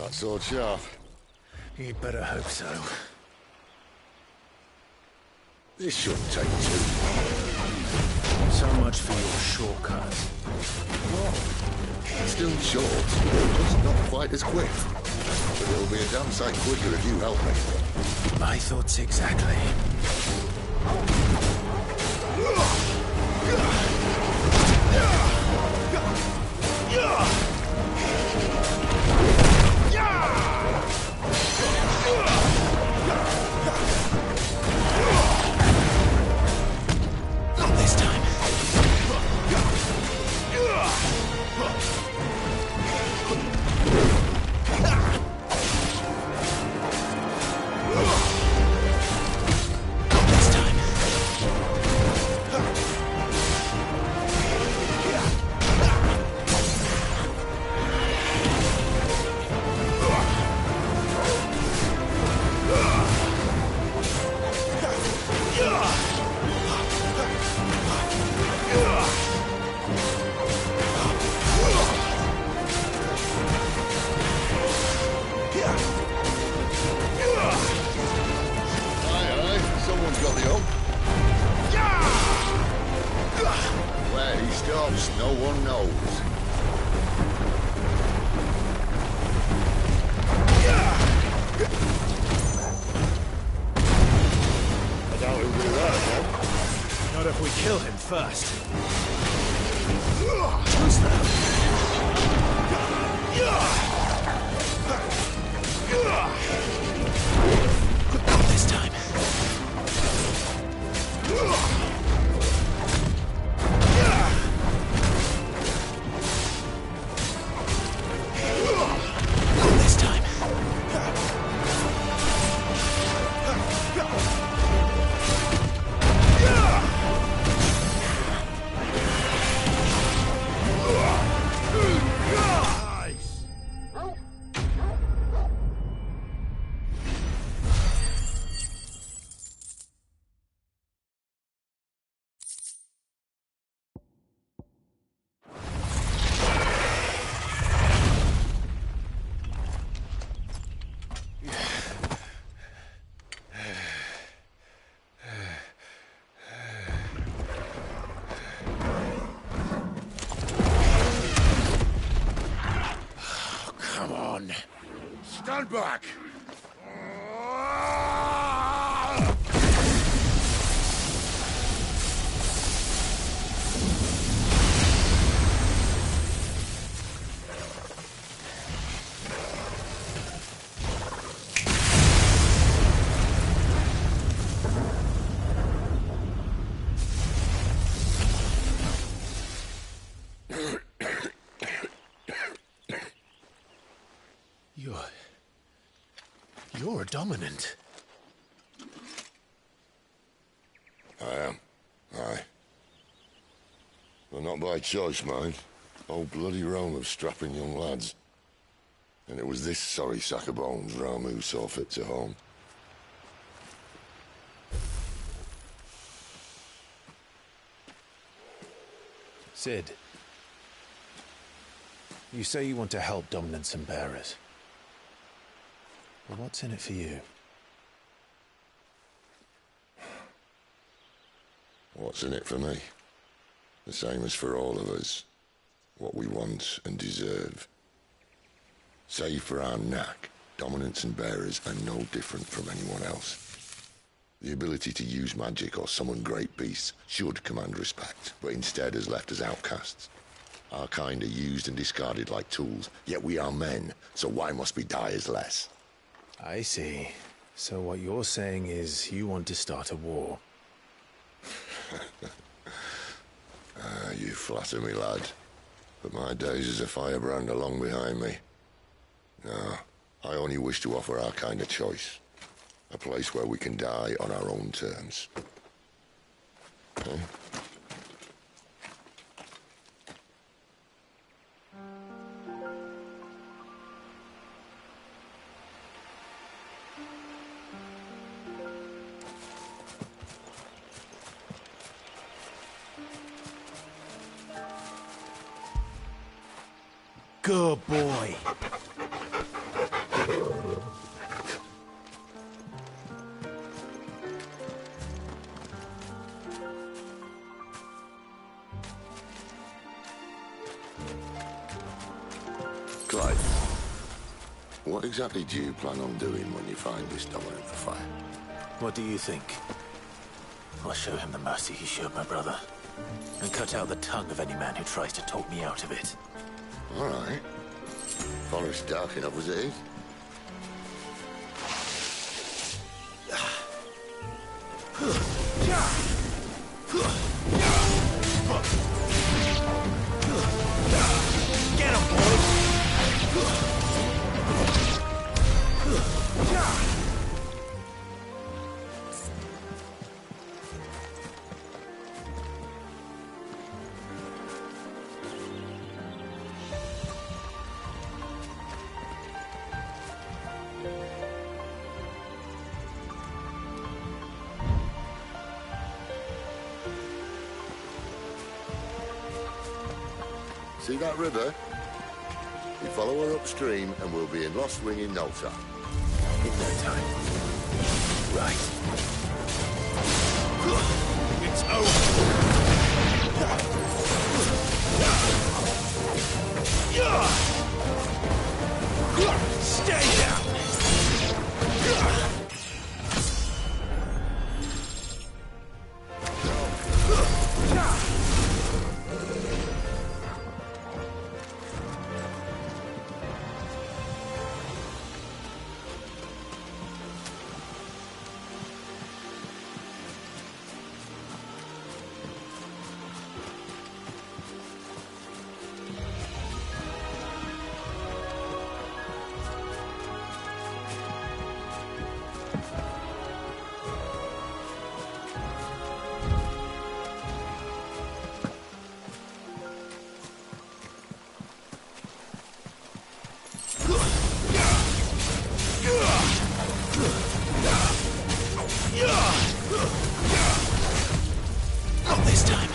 Speaker 6: Sword sharp.
Speaker 1: You'd better hope so.
Speaker 6: This shouldn't take too long.
Speaker 1: So much for your shortcut.
Speaker 6: What? Still short, just not quite as quick. But it'll be a damn sight quicker if you help me.
Speaker 1: My thoughts exactly.
Speaker 6: No one knows.
Speaker 14: I doubt he'll do that again.
Speaker 1: Not if we kill him first. Who's that? Not this time.
Speaker 6: Stand back!
Speaker 1: You're dominant.
Speaker 6: I am. Aye. But not by choice, mind. Whole bloody realm of strapping young lads. And it was this sorry sack of bones Ramu saw fit to home.
Speaker 1: Sid. You say you want to help dominants and bearers. Well, what's in it for you?
Speaker 6: What's in it for me? The same as for all of us. What we want and deserve. Save for our knack, dominants and bearers are no different from anyone else. The ability to use magic or summon great beasts should command respect, but instead has left us outcasts. Our kind are used and discarded like tools, yet we are men, so why must we die as less?
Speaker 1: I see. So what you're saying is you want to start a war.
Speaker 6: You flatter me, lad. But my days as a firebrand are long behind me. No, I only wish to offer our kind a choice. A place where we can die on our own terms. Okay?
Speaker 1: Good boy.
Speaker 6: Clyde, what exactly do you plan on doing when you find this dominant of fire?
Speaker 1: What do you think? I'll show him the mercy he showed my brother, and cut out the tongue of any man who tries to talk me out of it.
Speaker 6: All right. Forest dark enough as it is.
Speaker 3: Get him, boys!
Speaker 6: See that river? We follow her upstream and we'll be in Lost Wing in no time.
Speaker 1: In no time. Right.
Speaker 3: It's over! Stay down!
Speaker 1: Not this time.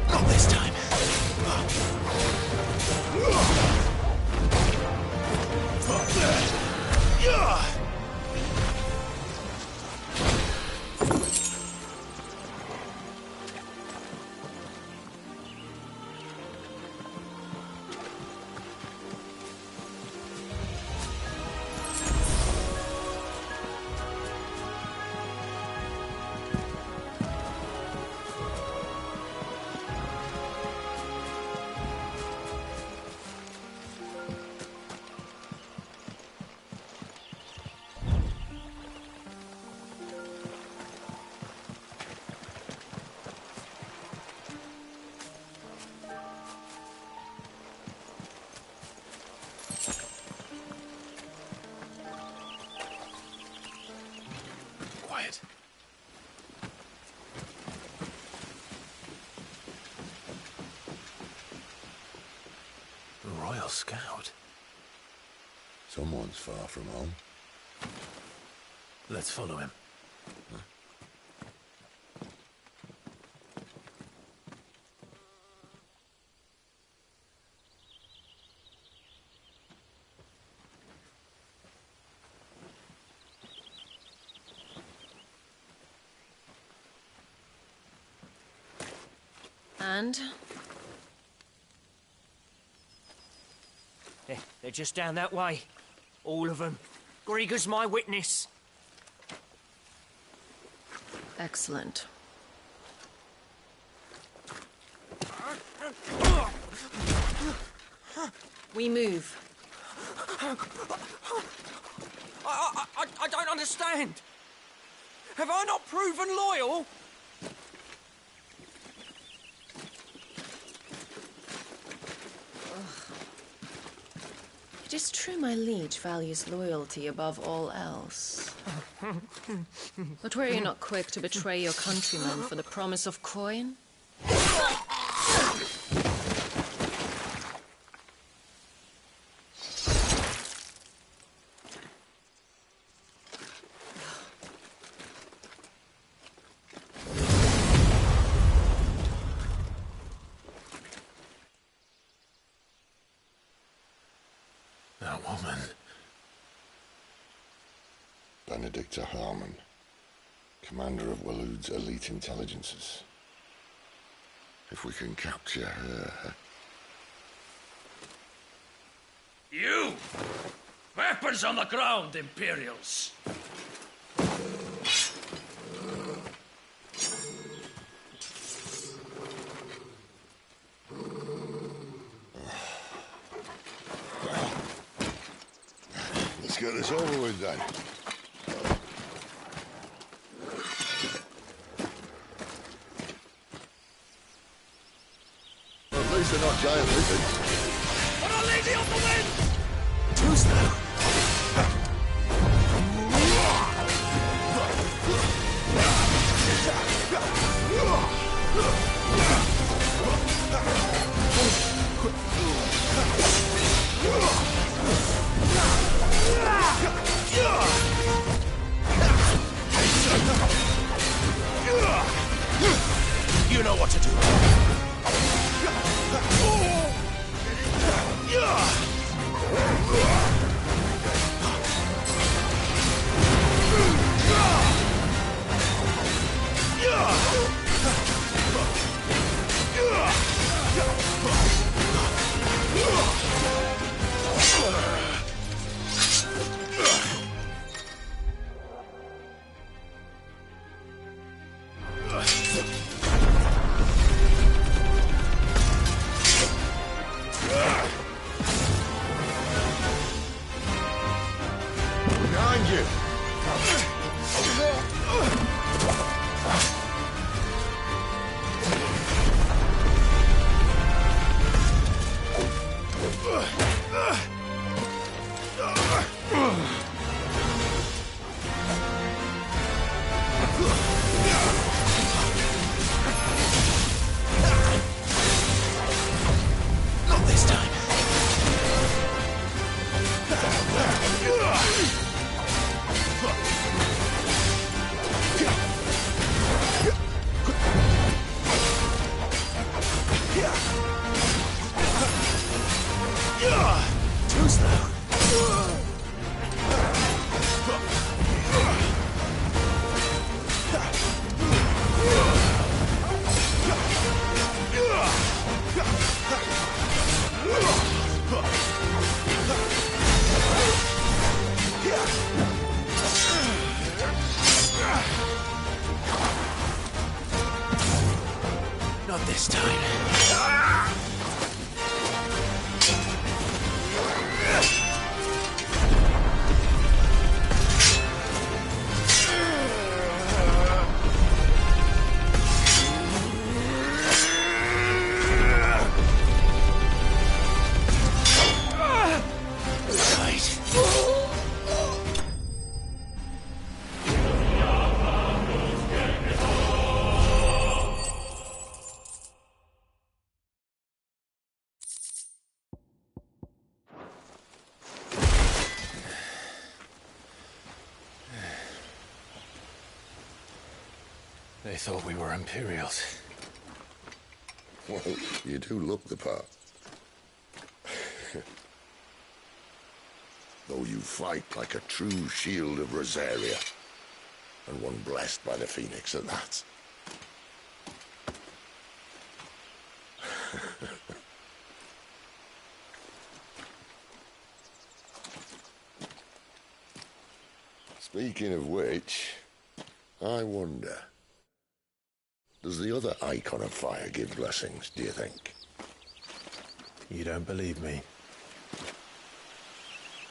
Speaker 1: Not this time. Quiet. A Royal Scout.
Speaker 6: Someone's far from home.
Speaker 1: Let's follow him.
Speaker 7: And?
Speaker 12: They're just down that way. All of them. Grieger's my witness.
Speaker 7: Excellent. We move.
Speaker 12: I don't understand. Have I not proven loyal?
Speaker 7: It is true my liege values loyalty above all else. But were you not quick to betray your countrymen for the promise of coin?
Speaker 1: That woman.
Speaker 6: Benedicta Harmon, commander of Waloed's elite intelligences. If we can capture her...
Speaker 18: You! Weapons on the ground, Imperials!
Speaker 6: Let's get this over with then. At least they're not giant lizards.
Speaker 18: But a lady of the wind!
Speaker 1: Too slow. You know what to do. Not this time. Too slow. Not this time. They thought we were Imperials.
Speaker 6: Well, you do look the part. Though you fight like a true shield of Rosaria. And one blessed by the Phoenix at that. Speaking of which, I wonder... does the other icon of fire give blessings, do you think?
Speaker 1: You don't believe me?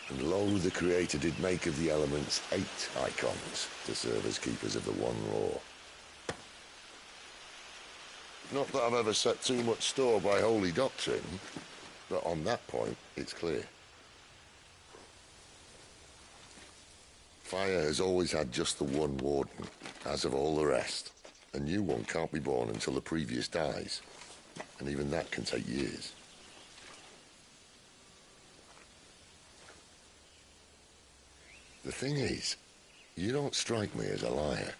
Speaker 6: And lo, the Creator did make of the elements 8 icons to serve as keepers of the one law. Not that I've ever set too much store by holy doctrine, but on that point, it's clear. Fire has always had just the one warden, as of all the rest. A new one can't be born until the previous dies, and even that can take years. The thing is, you don't strike me as a liar.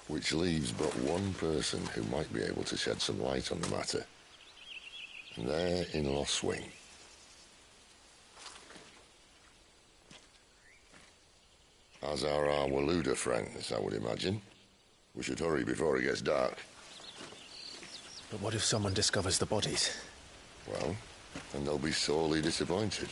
Speaker 6: Which leaves but one person who might be able to shed some light on the matter. And they're in Lost Swing. As are our Waluda friends, I would imagine. We should hurry before it gets dark.
Speaker 1: But what if someone discovers the bodies?
Speaker 6: Well, then they'll be sorely disappointed.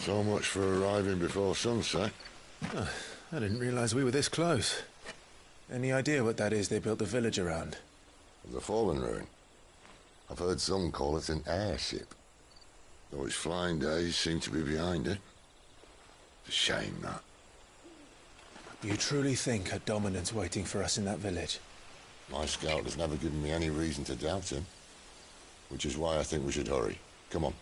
Speaker 6: So much for arriving before sunset.
Speaker 1: Oh, I didn't realize we were this close. Any idea what that is they built the village around?
Speaker 6: The Fallen Ruin. I've heard some call it an airship. Though its flying days seem to be behind it. It's a shame, that.
Speaker 1: You truly think a dominant's waiting for us in that village?
Speaker 6: My scout has never given me any reason to doubt him. Which is why I think we should hurry. Come on.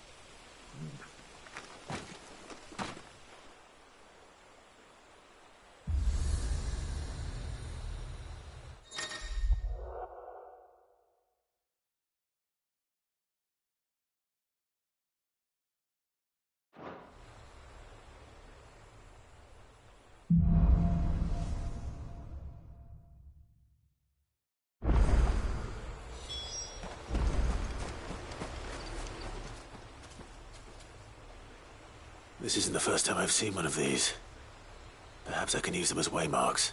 Speaker 1: This isn't the first time I've seen one of these. Perhaps I can use them as waymarks.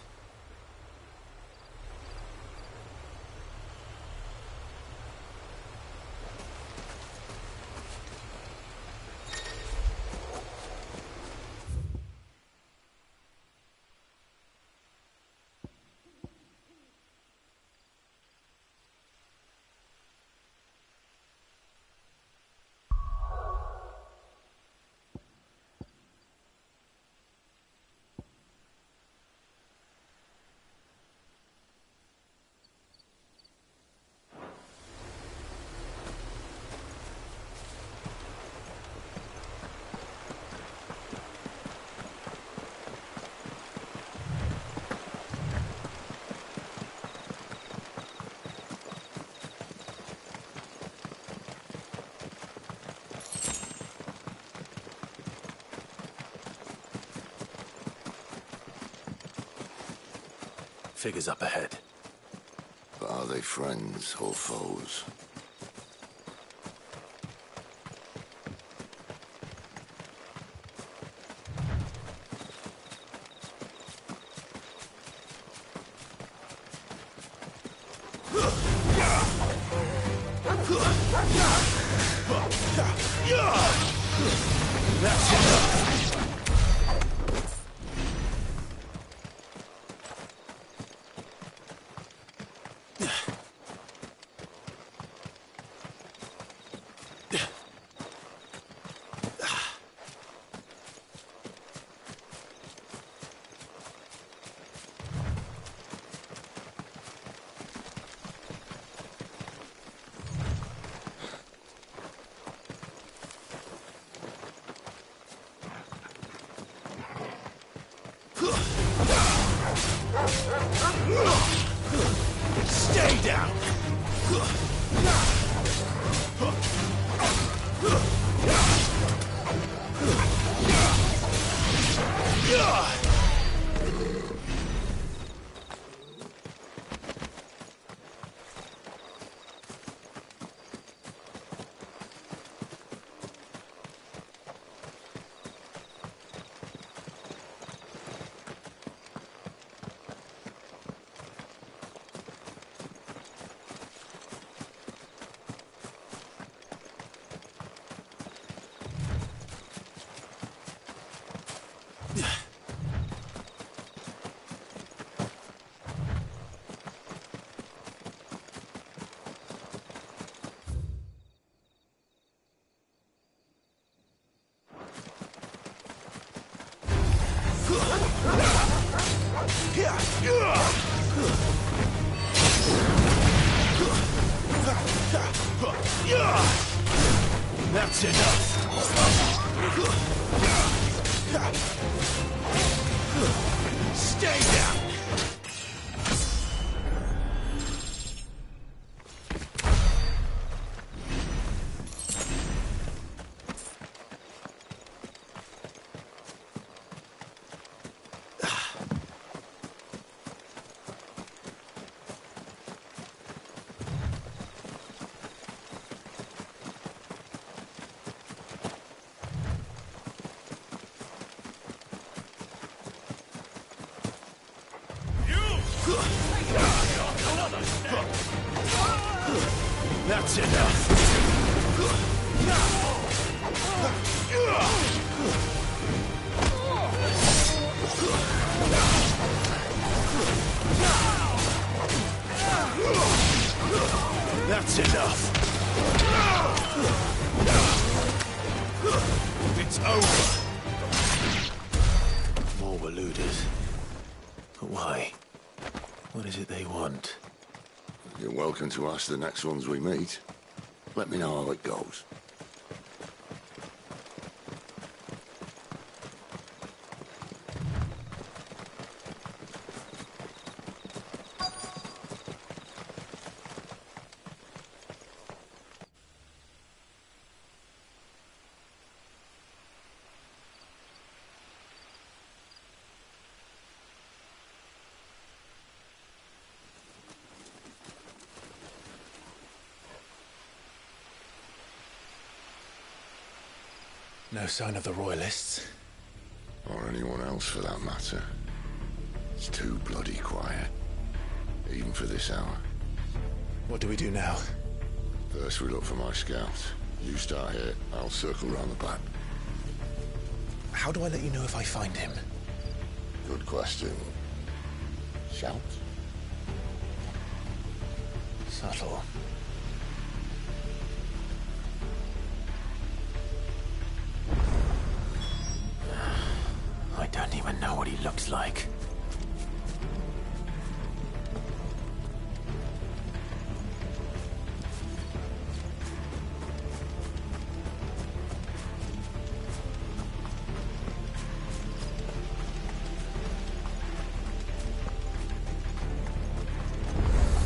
Speaker 1: Figures up ahead.
Speaker 6: But are they friends or foes?
Speaker 1: That's enough! Stay down! That's enough! Stay down! That's enough! That's enough! It's over! More were looters. But why? What is it they want?
Speaker 6: You're welcome to ask the next ones we meet. Let me know how it goes.
Speaker 1: No sign of the Royalists.
Speaker 6: Or anyone else, for that matter. It's too bloody quiet. Even for this hour.
Speaker 1: What do we do now?
Speaker 6: First we look for my scout. You start here, I'll circle round the back.
Speaker 1: How do I let you know if I find him?
Speaker 6: Good question. Shout?
Speaker 1: Subtle. I don't even know what he looks like.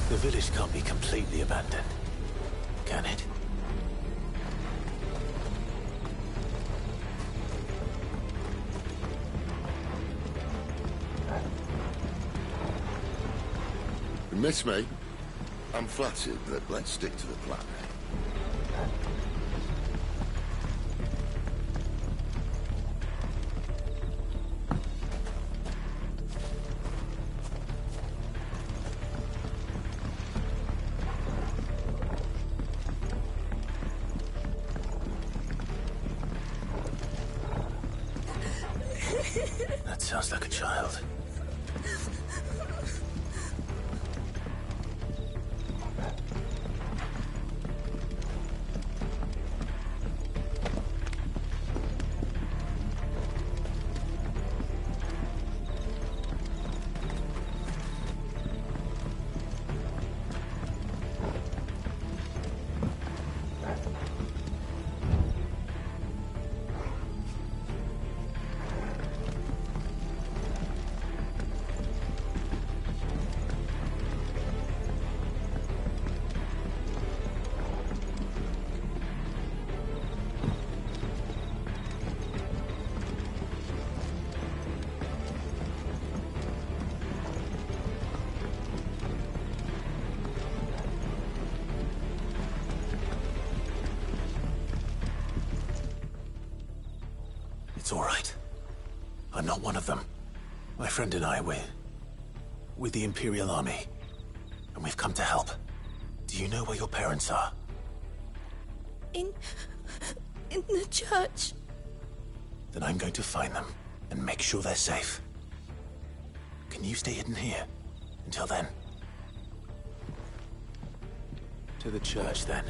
Speaker 1: The village can't be completely abandoned, can it?
Speaker 6: You miss me? I'm flattered, but let's stick to the plan.
Speaker 1: That sounds like a child. It's all right. I'm not one of them. My friend and I, we're with the Imperial Army. And we've come to help. Do you know where your parents are?
Speaker 7: In the church.
Speaker 1: Then I'm going to find them and make sure they're safe. Can you stay hidden here until then? To the church, then.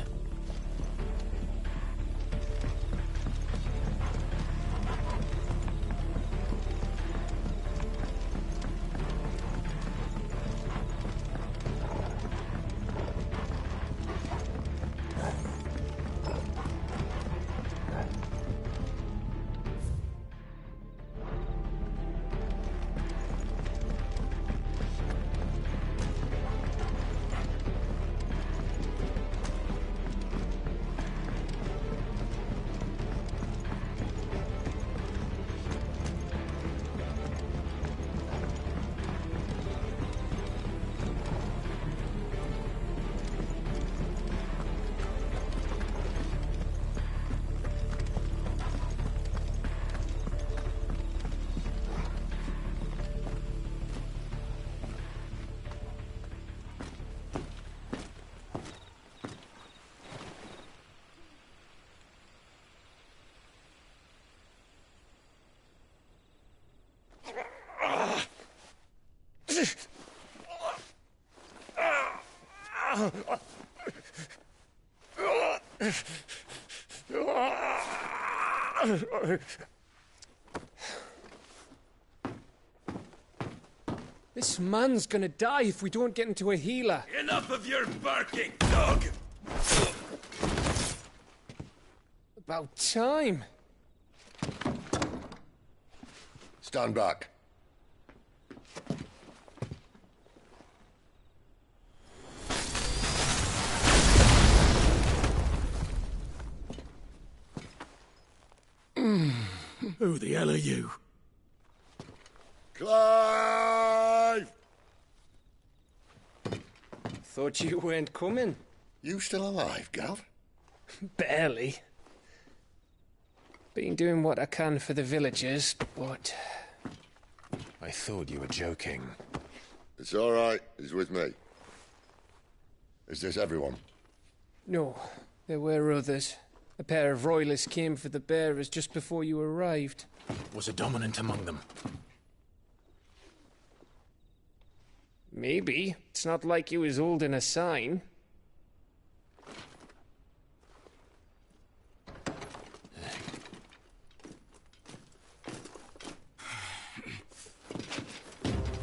Speaker 11: This man's gonna die if we don't get into a healer.
Speaker 18: Enough of your barking, dog!
Speaker 11: About time.
Speaker 6: Stand back.
Speaker 18: Who the hell are you?
Speaker 6: Clive!
Speaker 11: Thought you weren't coming.
Speaker 6: You still alive, Gav?
Speaker 11: Barely. Been doing what I can for the villagers, but...
Speaker 16: I thought you were joking.
Speaker 6: It's all right. He's with me. Is this everyone?
Speaker 11: No, there were others. A pair of royalists came for the bearers just before you arrived.
Speaker 1: Was a dominant among them?
Speaker 11: Maybe. It's not like he was holding a sign.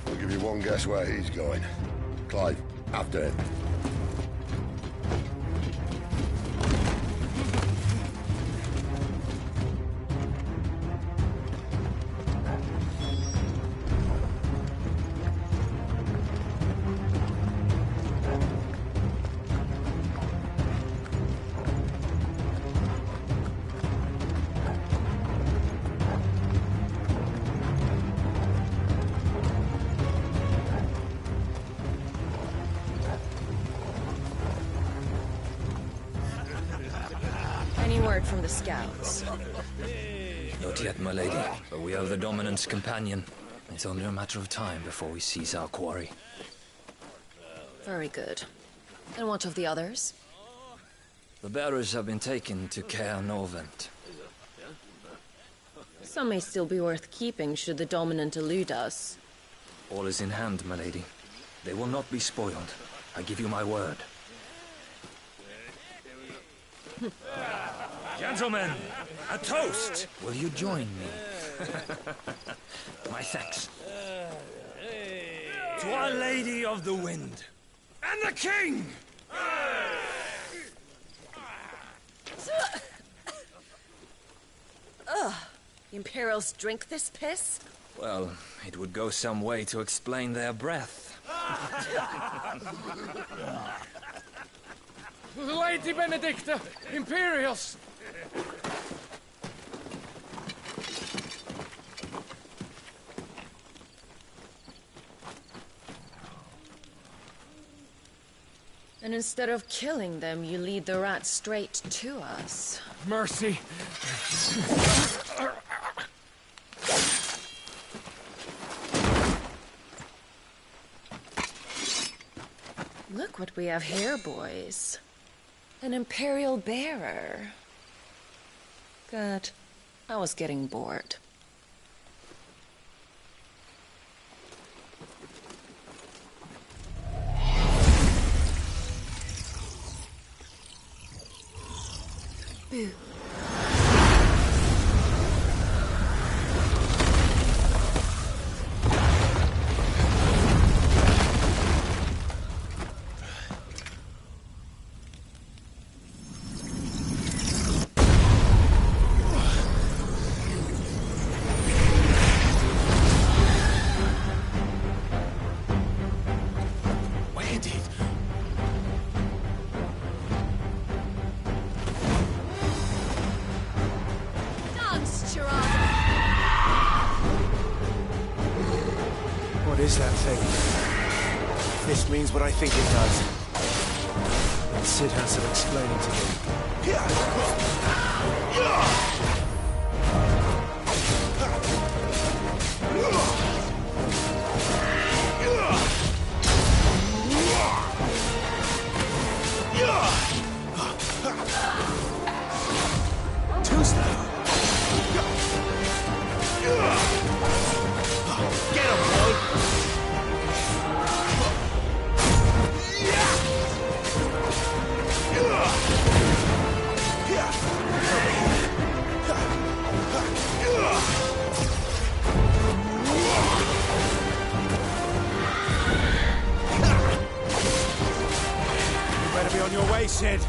Speaker 6: I'll give you one guess where he's going. Clive, after him.
Speaker 7: Any word from the scouts?
Speaker 10: Not yet, my lady, but we have the Dominant's companion. It's only a matter of time before we seize our quarry.
Speaker 7: Very good. And what of the others?
Speaker 10: The bearers have been taken to Caer Norvent.
Speaker 7: Some may still be worth keeping should the Dominant elude us.
Speaker 10: All is in hand, my lady. They will not be spoiled. I give you my word. Gentlemen, a toast! Will you join me? My thanks. To Our Lady of the Wind. And the King!
Speaker 7: Ugh. The Imperials drink this piss?
Speaker 10: Well, it would go some way to explain their breath.
Speaker 11: Lady Benedicta! Imperials!
Speaker 7: And instead of killing them, you lead the rats straight to us.
Speaker 11: Mercy!
Speaker 7: Look what we have here, boys. An Imperial bearer. Good. I was getting bored. Boo.
Speaker 17: What is that thing? This means what I think it does. Then Sid has some explaining to do. Too slow. Get him, boy! You better be on your way, Sid.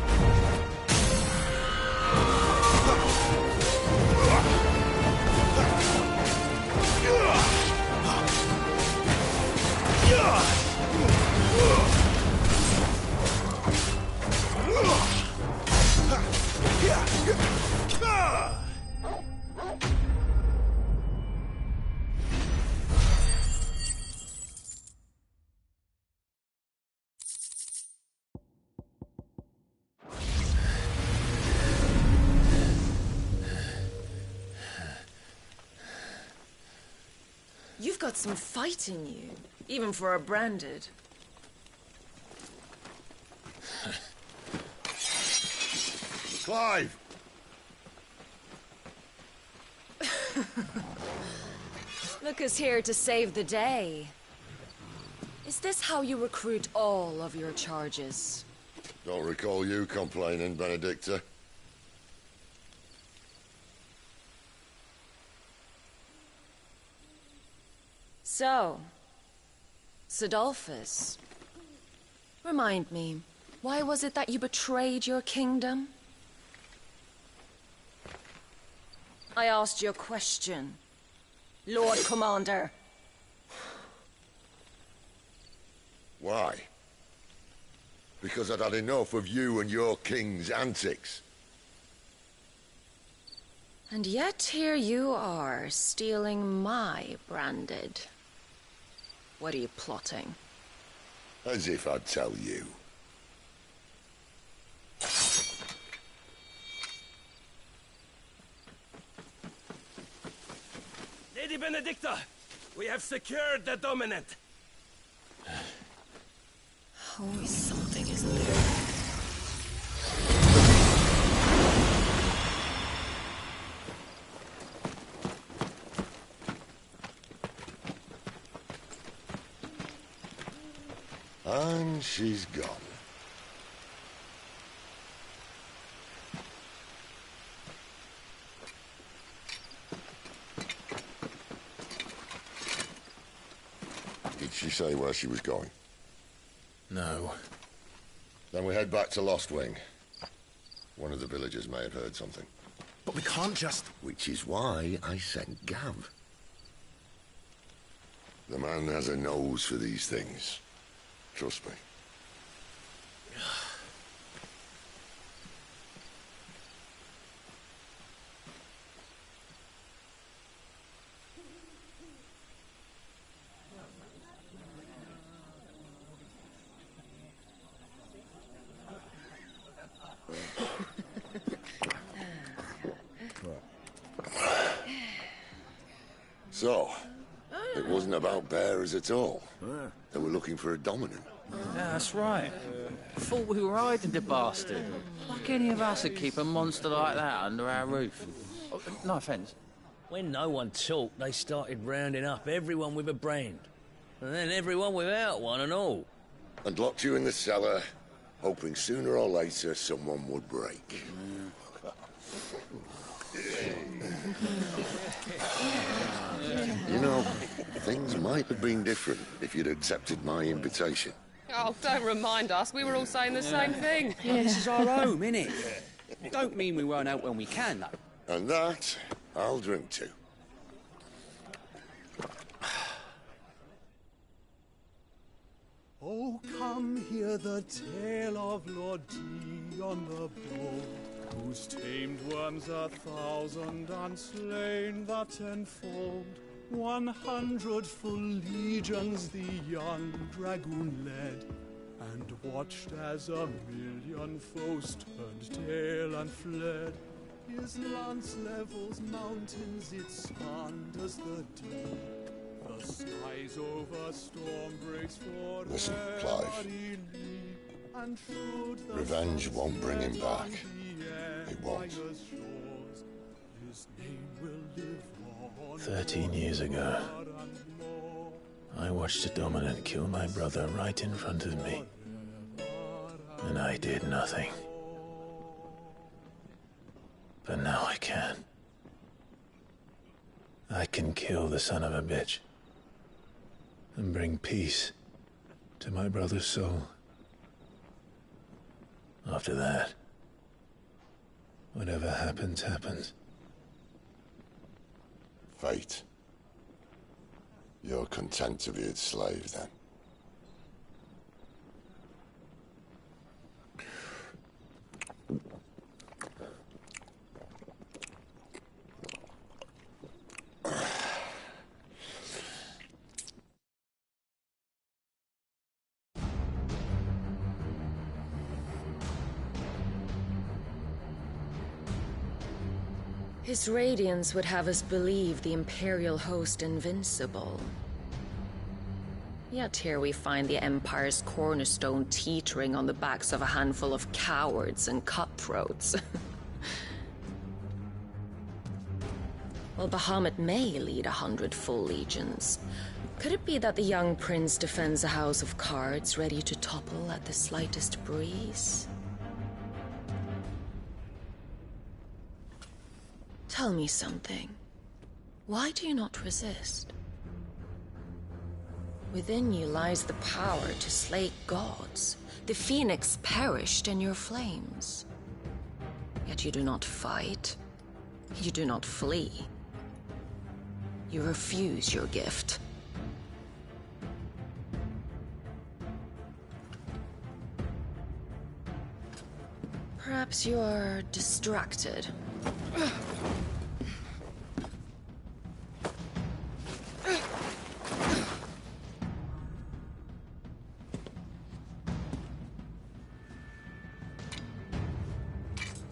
Speaker 7: got some fight in you, even for a branded.
Speaker 6: Clive!
Speaker 7: Look who's here to save the day. Is this how you recruit all of your charges?
Speaker 6: Don't recall you complaining, Benedicta.
Speaker 7: So, Sidolphus, remind me, why was it that you betrayed your kingdom? I asked you a question, Lord Commander.
Speaker 6: Why? Because I'd had enough of you and your king's antics.
Speaker 7: And yet here you are, stealing my branded. What are you plotting?
Speaker 6: As if I'd tell you.
Speaker 17: Lady Benedicta, we have secured the dominant.
Speaker 7: Always something, isn't there?
Speaker 6: And she's gone. Did she say where she was going?
Speaker 1: No.
Speaker 6: Then we head back to Lost Wing. One of the villagers may have heard something.
Speaker 1: But we can't just...
Speaker 6: Which is why I sent Gav. The man has a nose for these things. Trust me. So, it wasn't about bearers at all. They were looking for a dominant.
Speaker 22: Yeah, that's right. Thought we were hiding the bastard. Like any of us would keep a monster like that under our roof. Oh, no offence.
Speaker 4: When no one talked, they started rounding up everyone with a brand. And then everyone without one and all.
Speaker 6: And locked you in the cellar, hoping sooner or later someone would break. You know, things might have been different if you'd accepted my invitation.
Speaker 19: Oh, don't remind us. We were all saying the same thing.
Speaker 23: Yeah, this is our home, innit? Don't mean we won't out when we can, though.
Speaker 6: And that, I'll drink to.
Speaker 24: Oh, come hear the tale of Lord Dion the Bold, whose tamed worms 1,000 and slain the tenfold. 100 full legions the young dragoon led, and watched as 1,000,000 foes turned tail and fled. His lance levels mountains, it slanders the deep. The skies over storm breaks for
Speaker 6: Listen, Clive. Revenge won't bring him back. It won't.
Speaker 1: 13 years ago, I watched a dominant kill my brother right in front of me. And I did nothing. But now I can. I can kill the son of a bitch. And bring peace to my brother's soul. After that, whatever happens, happens.
Speaker 6: Fate. You're content to be its slave, then?
Speaker 7: His radiance would have us believe the Imperial host invincible. Yet here we find the Empire's cornerstone teetering on the backs of a handful of cowards and cutthroats. Well, Bahamut may lead 100 full legions. Could it be that the young prince defends a house of cards ready to topple at the slightest breeze? Tell me something. Why do you not resist? Within you lies the power to slay gods. The phoenix perished in your flames. Yet you do not fight. You do not flee. You refuse your gift. Perhaps you're distracted.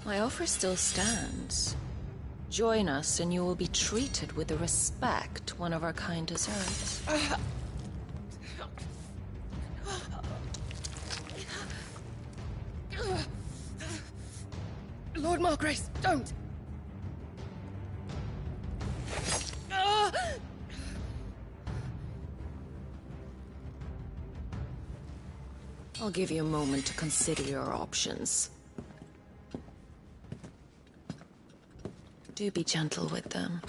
Speaker 7: My offer still stands. Join us and you will be treated with the respect one of our kind deserves.
Speaker 19: Lord Margrace, don't!
Speaker 7: I'll give you a moment to consider your options. Do be gentle with them.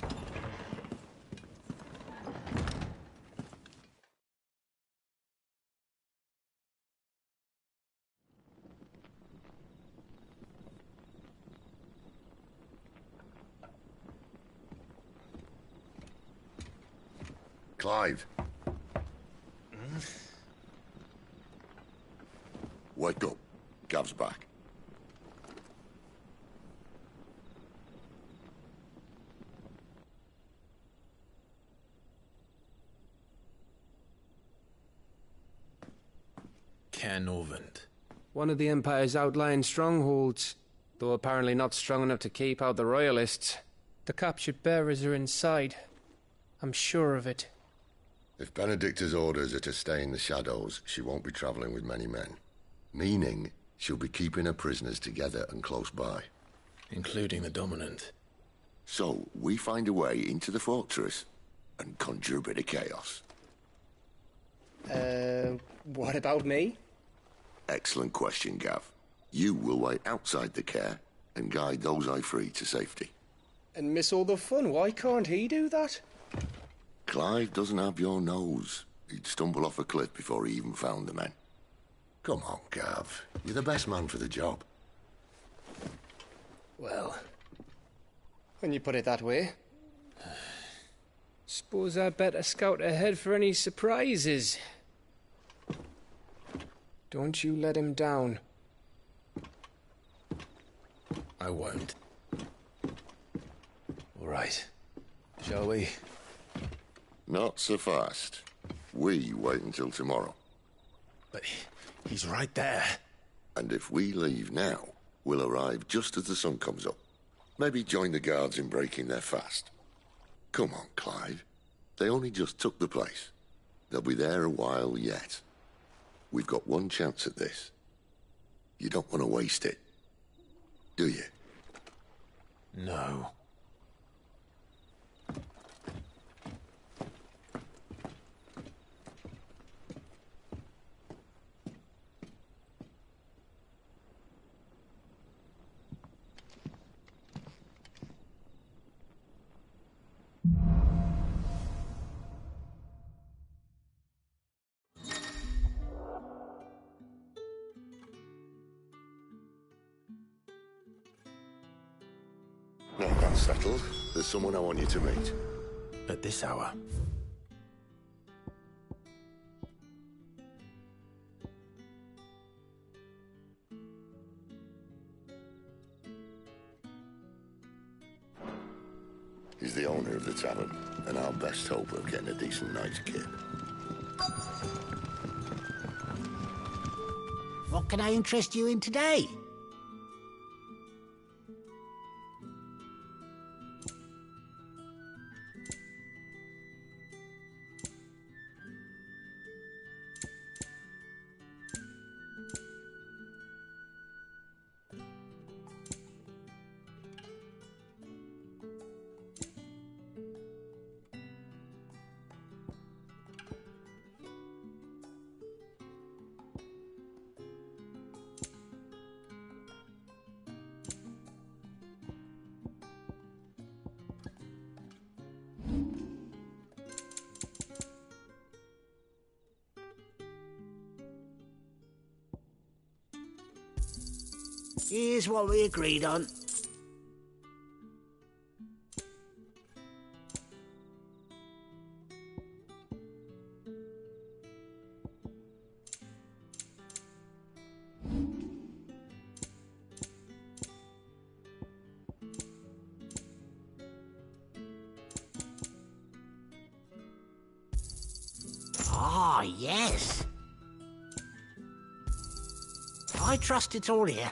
Speaker 6: Clive. Wake up. Gav's back.
Speaker 1: Caernarvon.
Speaker 11: One of the Empire's outlying strongholds, though apparently not strong enough to keep out the Royalists. The captured bearers are inside. I'm sure of it.
Speaker 6: If Benedicta's orders are to stay in the shadows, she won't be travelling with many men. Meaning, she'll be keeping her prisoners together and close by.
Speaker 1: Including the Dominant.
Speaker 6: So, we find a way into the fortress and conjure a bit of chaos.
Speaker 11: What about me?
Speaker 6: Excellent question, Gav. You will wait outside the care and guide those I free to safety.
Speaker 11: And miss all the fun. Why can't he do that?
Speaker 6: Clive doesn't have your nose. He'd stumble off a cliff before he even found the men. Come on, Gav. You're the best man for the job.
Speaker 11: Well, when you put it that way. Suppose I'd better scout ahead for any surprises. Don't you let him down.
Speaker 1: I won't. All right. Shall we?
Speaker 6: Not so fast. We wait until tomorrow.
Speaker 1: But he's right there.
Speaker 6: And if we leave now, we'll arrive just as the sun comes up. Maybe join the guards in breaking their fast. Come on, Clive. They only just took the place. They'll be there a while yet. We've got one chance at this. You don't want to waste it, do you?
Speaker 1: No.
Speaker 6: Now that's settled. There's someone I want you to meet.
Speaker 1: At this hour?
Speaker 6: He's the owner of the tavern, and our best hope of getting a decent night's kit.
Speaker 8: What can I interest you in today? Here's what we agreed on. Ah, yes. I trust it's all here.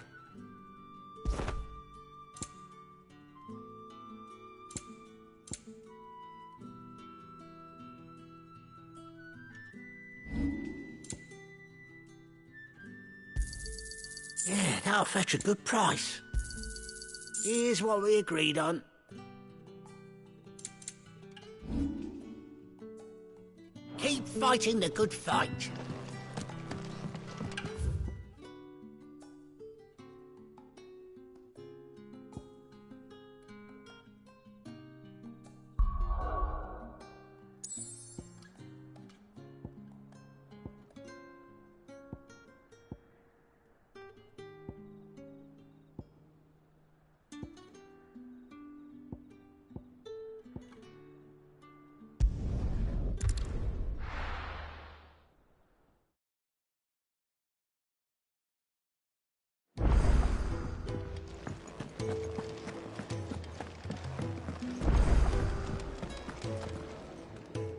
Speaker 8: Yeah, that'll fetch a good price. Here's what we agreed on. Keep fighting the good fight.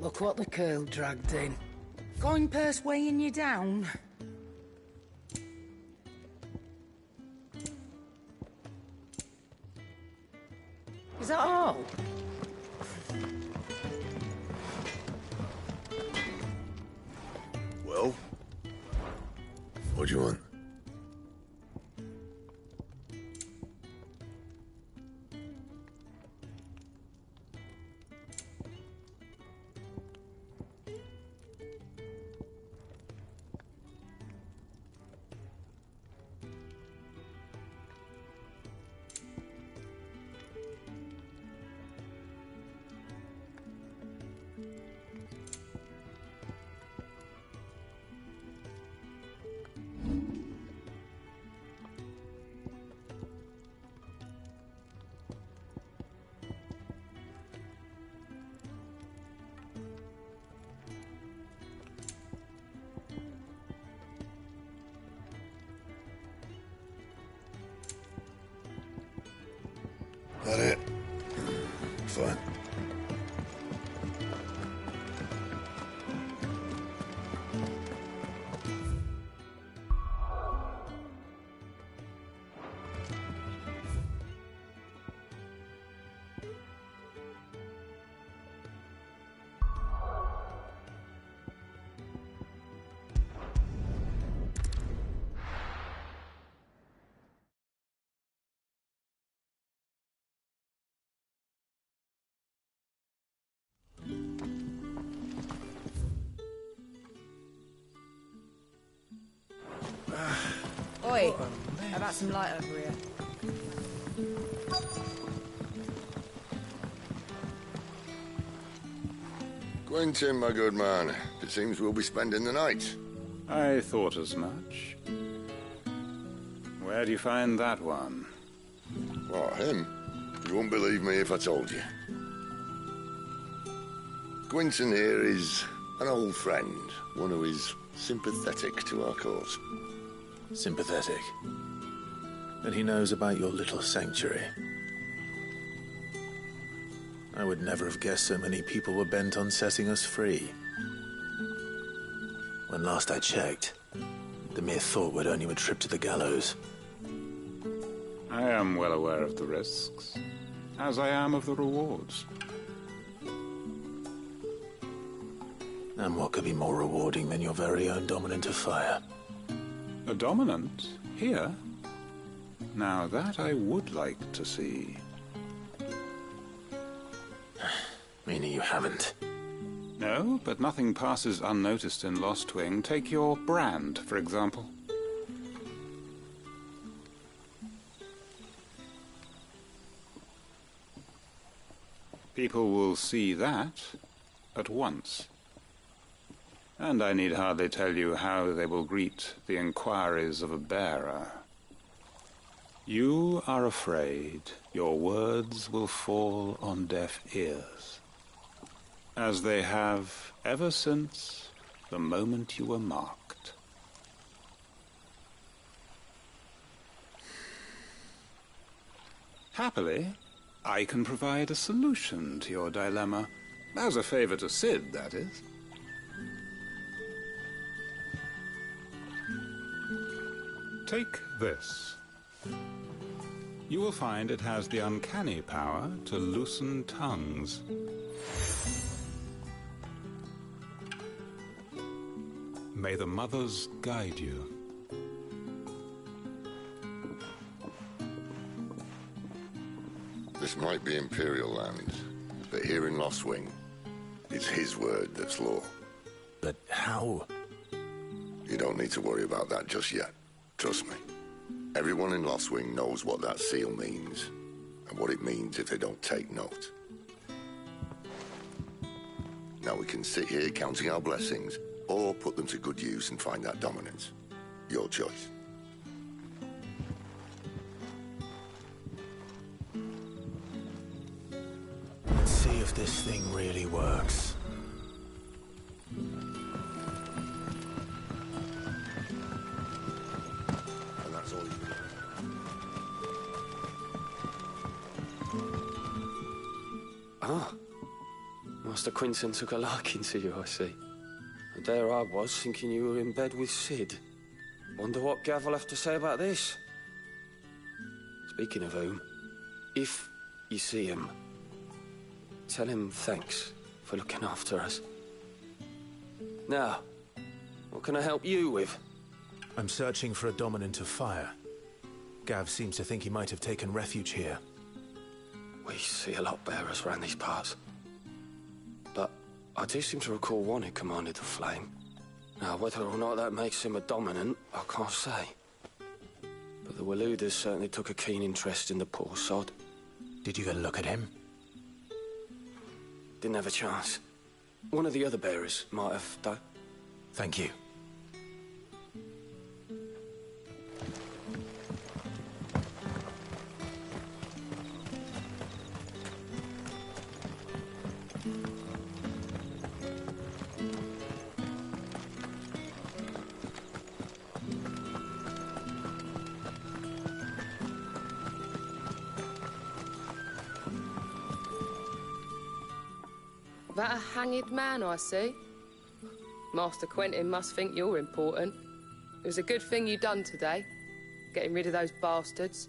Speaker 2: Look what the curl dragged in. Going purse weighing you down. Is that all?
Speaker 14: Well? What do you want? That it? Fine.
Speaker 2: Oi, how about some light over here?
Speaker 6: Quentin, my good man. It seems we'll be spending the night.
Speaker 13: I thought as much. Where do you find that one?
Speaker 6: What, him? You wouldn't believe me if I told you. Quentin here is an old friend, one who is sympathetic to our cause.
Speaker 16: Sympathetic? Then he knows about your little sanctuary. I would never have guessed so many people were bent on setting us free. When last I checked, the mere thought would earn you a trip to the gallows.
Speaker 13: I am well aware of the risks, as I am of the rewards.
Speaker 16: And what could be more rewarding than your very own dominant of fire?
Speaker 13: A dominant? Here? Now that I would like to see.
Speaker 16: Meaning you haven't?
Speaker 13: No, but nothing passes unnoticed in Lost Wing. Take your brand, for example. People will see that at once. And I need hardly tell you how they will greet the inquiries of a bearer. You are afraid your words will fall on deaf ears, as they have ever since the moment you were marked. Happily, I can provide a solution to your dilemma. As a favor to Sid, that is. Take this. You will find it has the uncanny power to loosen tongues. May the mothers guide you.
Speaker 6: This might be Imperial land, but here in Lost Wing, it's his word that's law.
Speaker 1: But how?
Speaker 6: You don't need to worry about that just yet. Trust me. Everyone in Lost Wing knows what that seal means, and what it means if they don't take note. Now we can sit here counting our blessings, or put them to good use and find that dominance. Your choice.
Speaker 1: Let's see if this thing really works.
Speaker 6: And that's all you can.
Speaker 5: Ah. Master Quinton took a liking to you, I see. And there I was, thinking you were in bed with Sid. Wonder what Gav will have to say about this. Speaking of whom, if you see him, tell him thanks for looking after us. Now, what can I help you with?
Speaker 1: I'm searching for a dominant of fire. Gav seems to think he might have taken refuge here.
Speaker 5: We see a lot bearers round these parts. But I do seem to recall one who commanded the flame. Now, whether or not that makes him a dominant, I can't say. But the Waluders certainly took a keen interest in the poor sod.
Speaker 1: Did you get a look at him?
Speaker 5: Didn't have a chance. One of the other bearers might have, though.
Speaker 1: Thank you.
Speaker 19: That a hanged man, I see. Master Quentin must think you're important. It was a good thing you done today, getting rid of those bastards.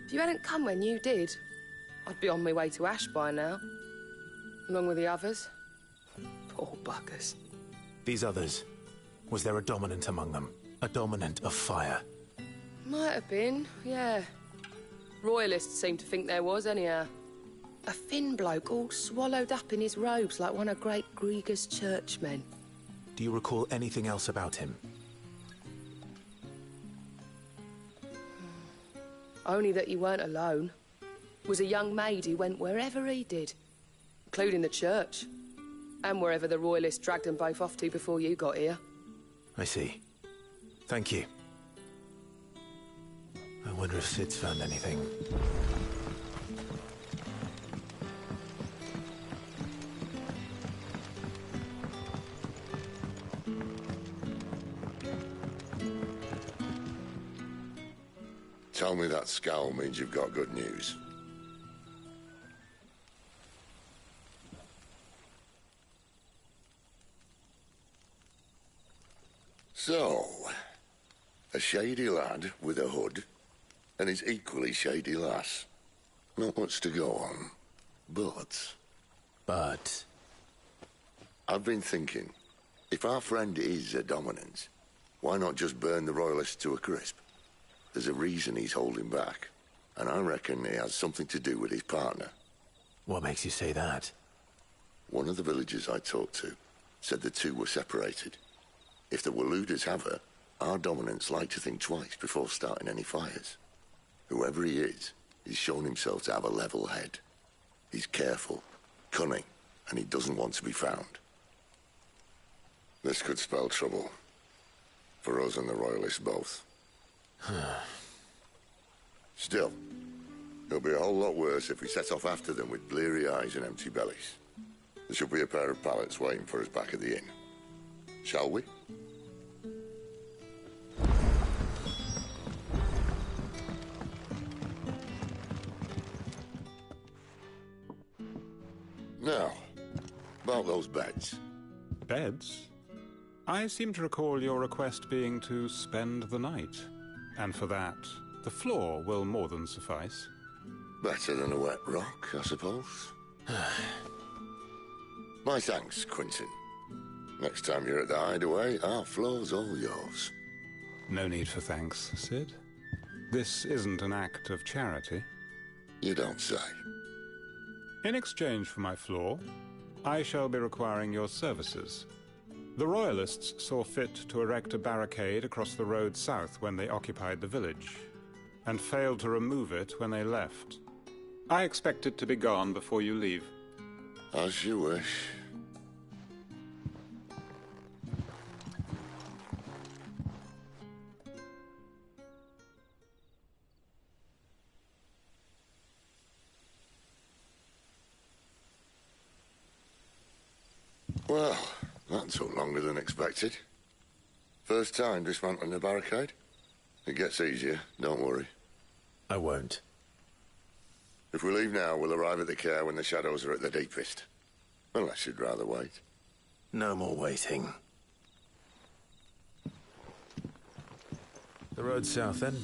Speaker 19: If you hadn't come when you did, I'd be on my way to Ash by now, along with the others. Poor buggers.
Speaker 1: These others, was there a dominant among them? A dominant of fire?
Speaker 19: Might have been, yeah. Royalists seem to think there was, anyhow. A thin bloke all swallowed up in his robes like one of Great Gregor's churchmen.
Speaker 1: Do you recall anything else about him?
Speaker 19: Only that he weren't alone. Was a young maid who went wherever he did, including the church, and wherever the Royalists dragged them both off to before you got here.
Speaker 1: I see. Thank you. I wonder if Sid's found anything.
Speaker 6: Tell me that scowl means you've got good news. So, a shady lad with a hood, and his equally shady lass. Not much to go on, but... I've been thinking, if our friend is a dominant, why not just burn the Royalists to a crisp? There's a reason he's holding back, and I reckon it has something to do with his partner.
Speaker 1: What makes you say that?
Speaker 6: One of the villagers I talked to said the two were separated. If the Waluders have her, our dominants like to think twice before starting any fires. Whoever he is, he's shown himself to have a level head. He's careful, cunning, and he doesn't want to be found. This could spell trouble. For us and the Royalists both. Still, it'll be a whole lot worse if we set off after them with bleary eyes and empty bellies. There should be a pair of pallets waiting for us back at the inn. Shall we? Now, about those beds.
Speaker 13: Beds? I seem to recall your request being to spend the night. And for that, the floor will more than suffice.
Speaker 6: Better than a wet rock, I suppose. My thanks, Quentin. Next time you're at the hideaway, our floor's all yours.
Speaker 13: No need for thanks, Sid. This isn't an act of charity.
Speaker 6: You don't say.
Speaker 13: In exchange for my floor, I shall be requiring your services. The Royalists saw fit to erect a barricade across the road south when they occupied the village, and failed to remove it when they left. I expect it to be gone before you leave.
Speaker 6: As you wish. Well, that took longer than expected. First time dismantling the barricade? It gets easier, don't worry.
Speaker 1: I won't.
Speaker 6: If we leave now, we'll arrive at the care when the shadows are at their deepest. Unless you'd rather wait.
Speaker 1: No more waiting. The road south, then?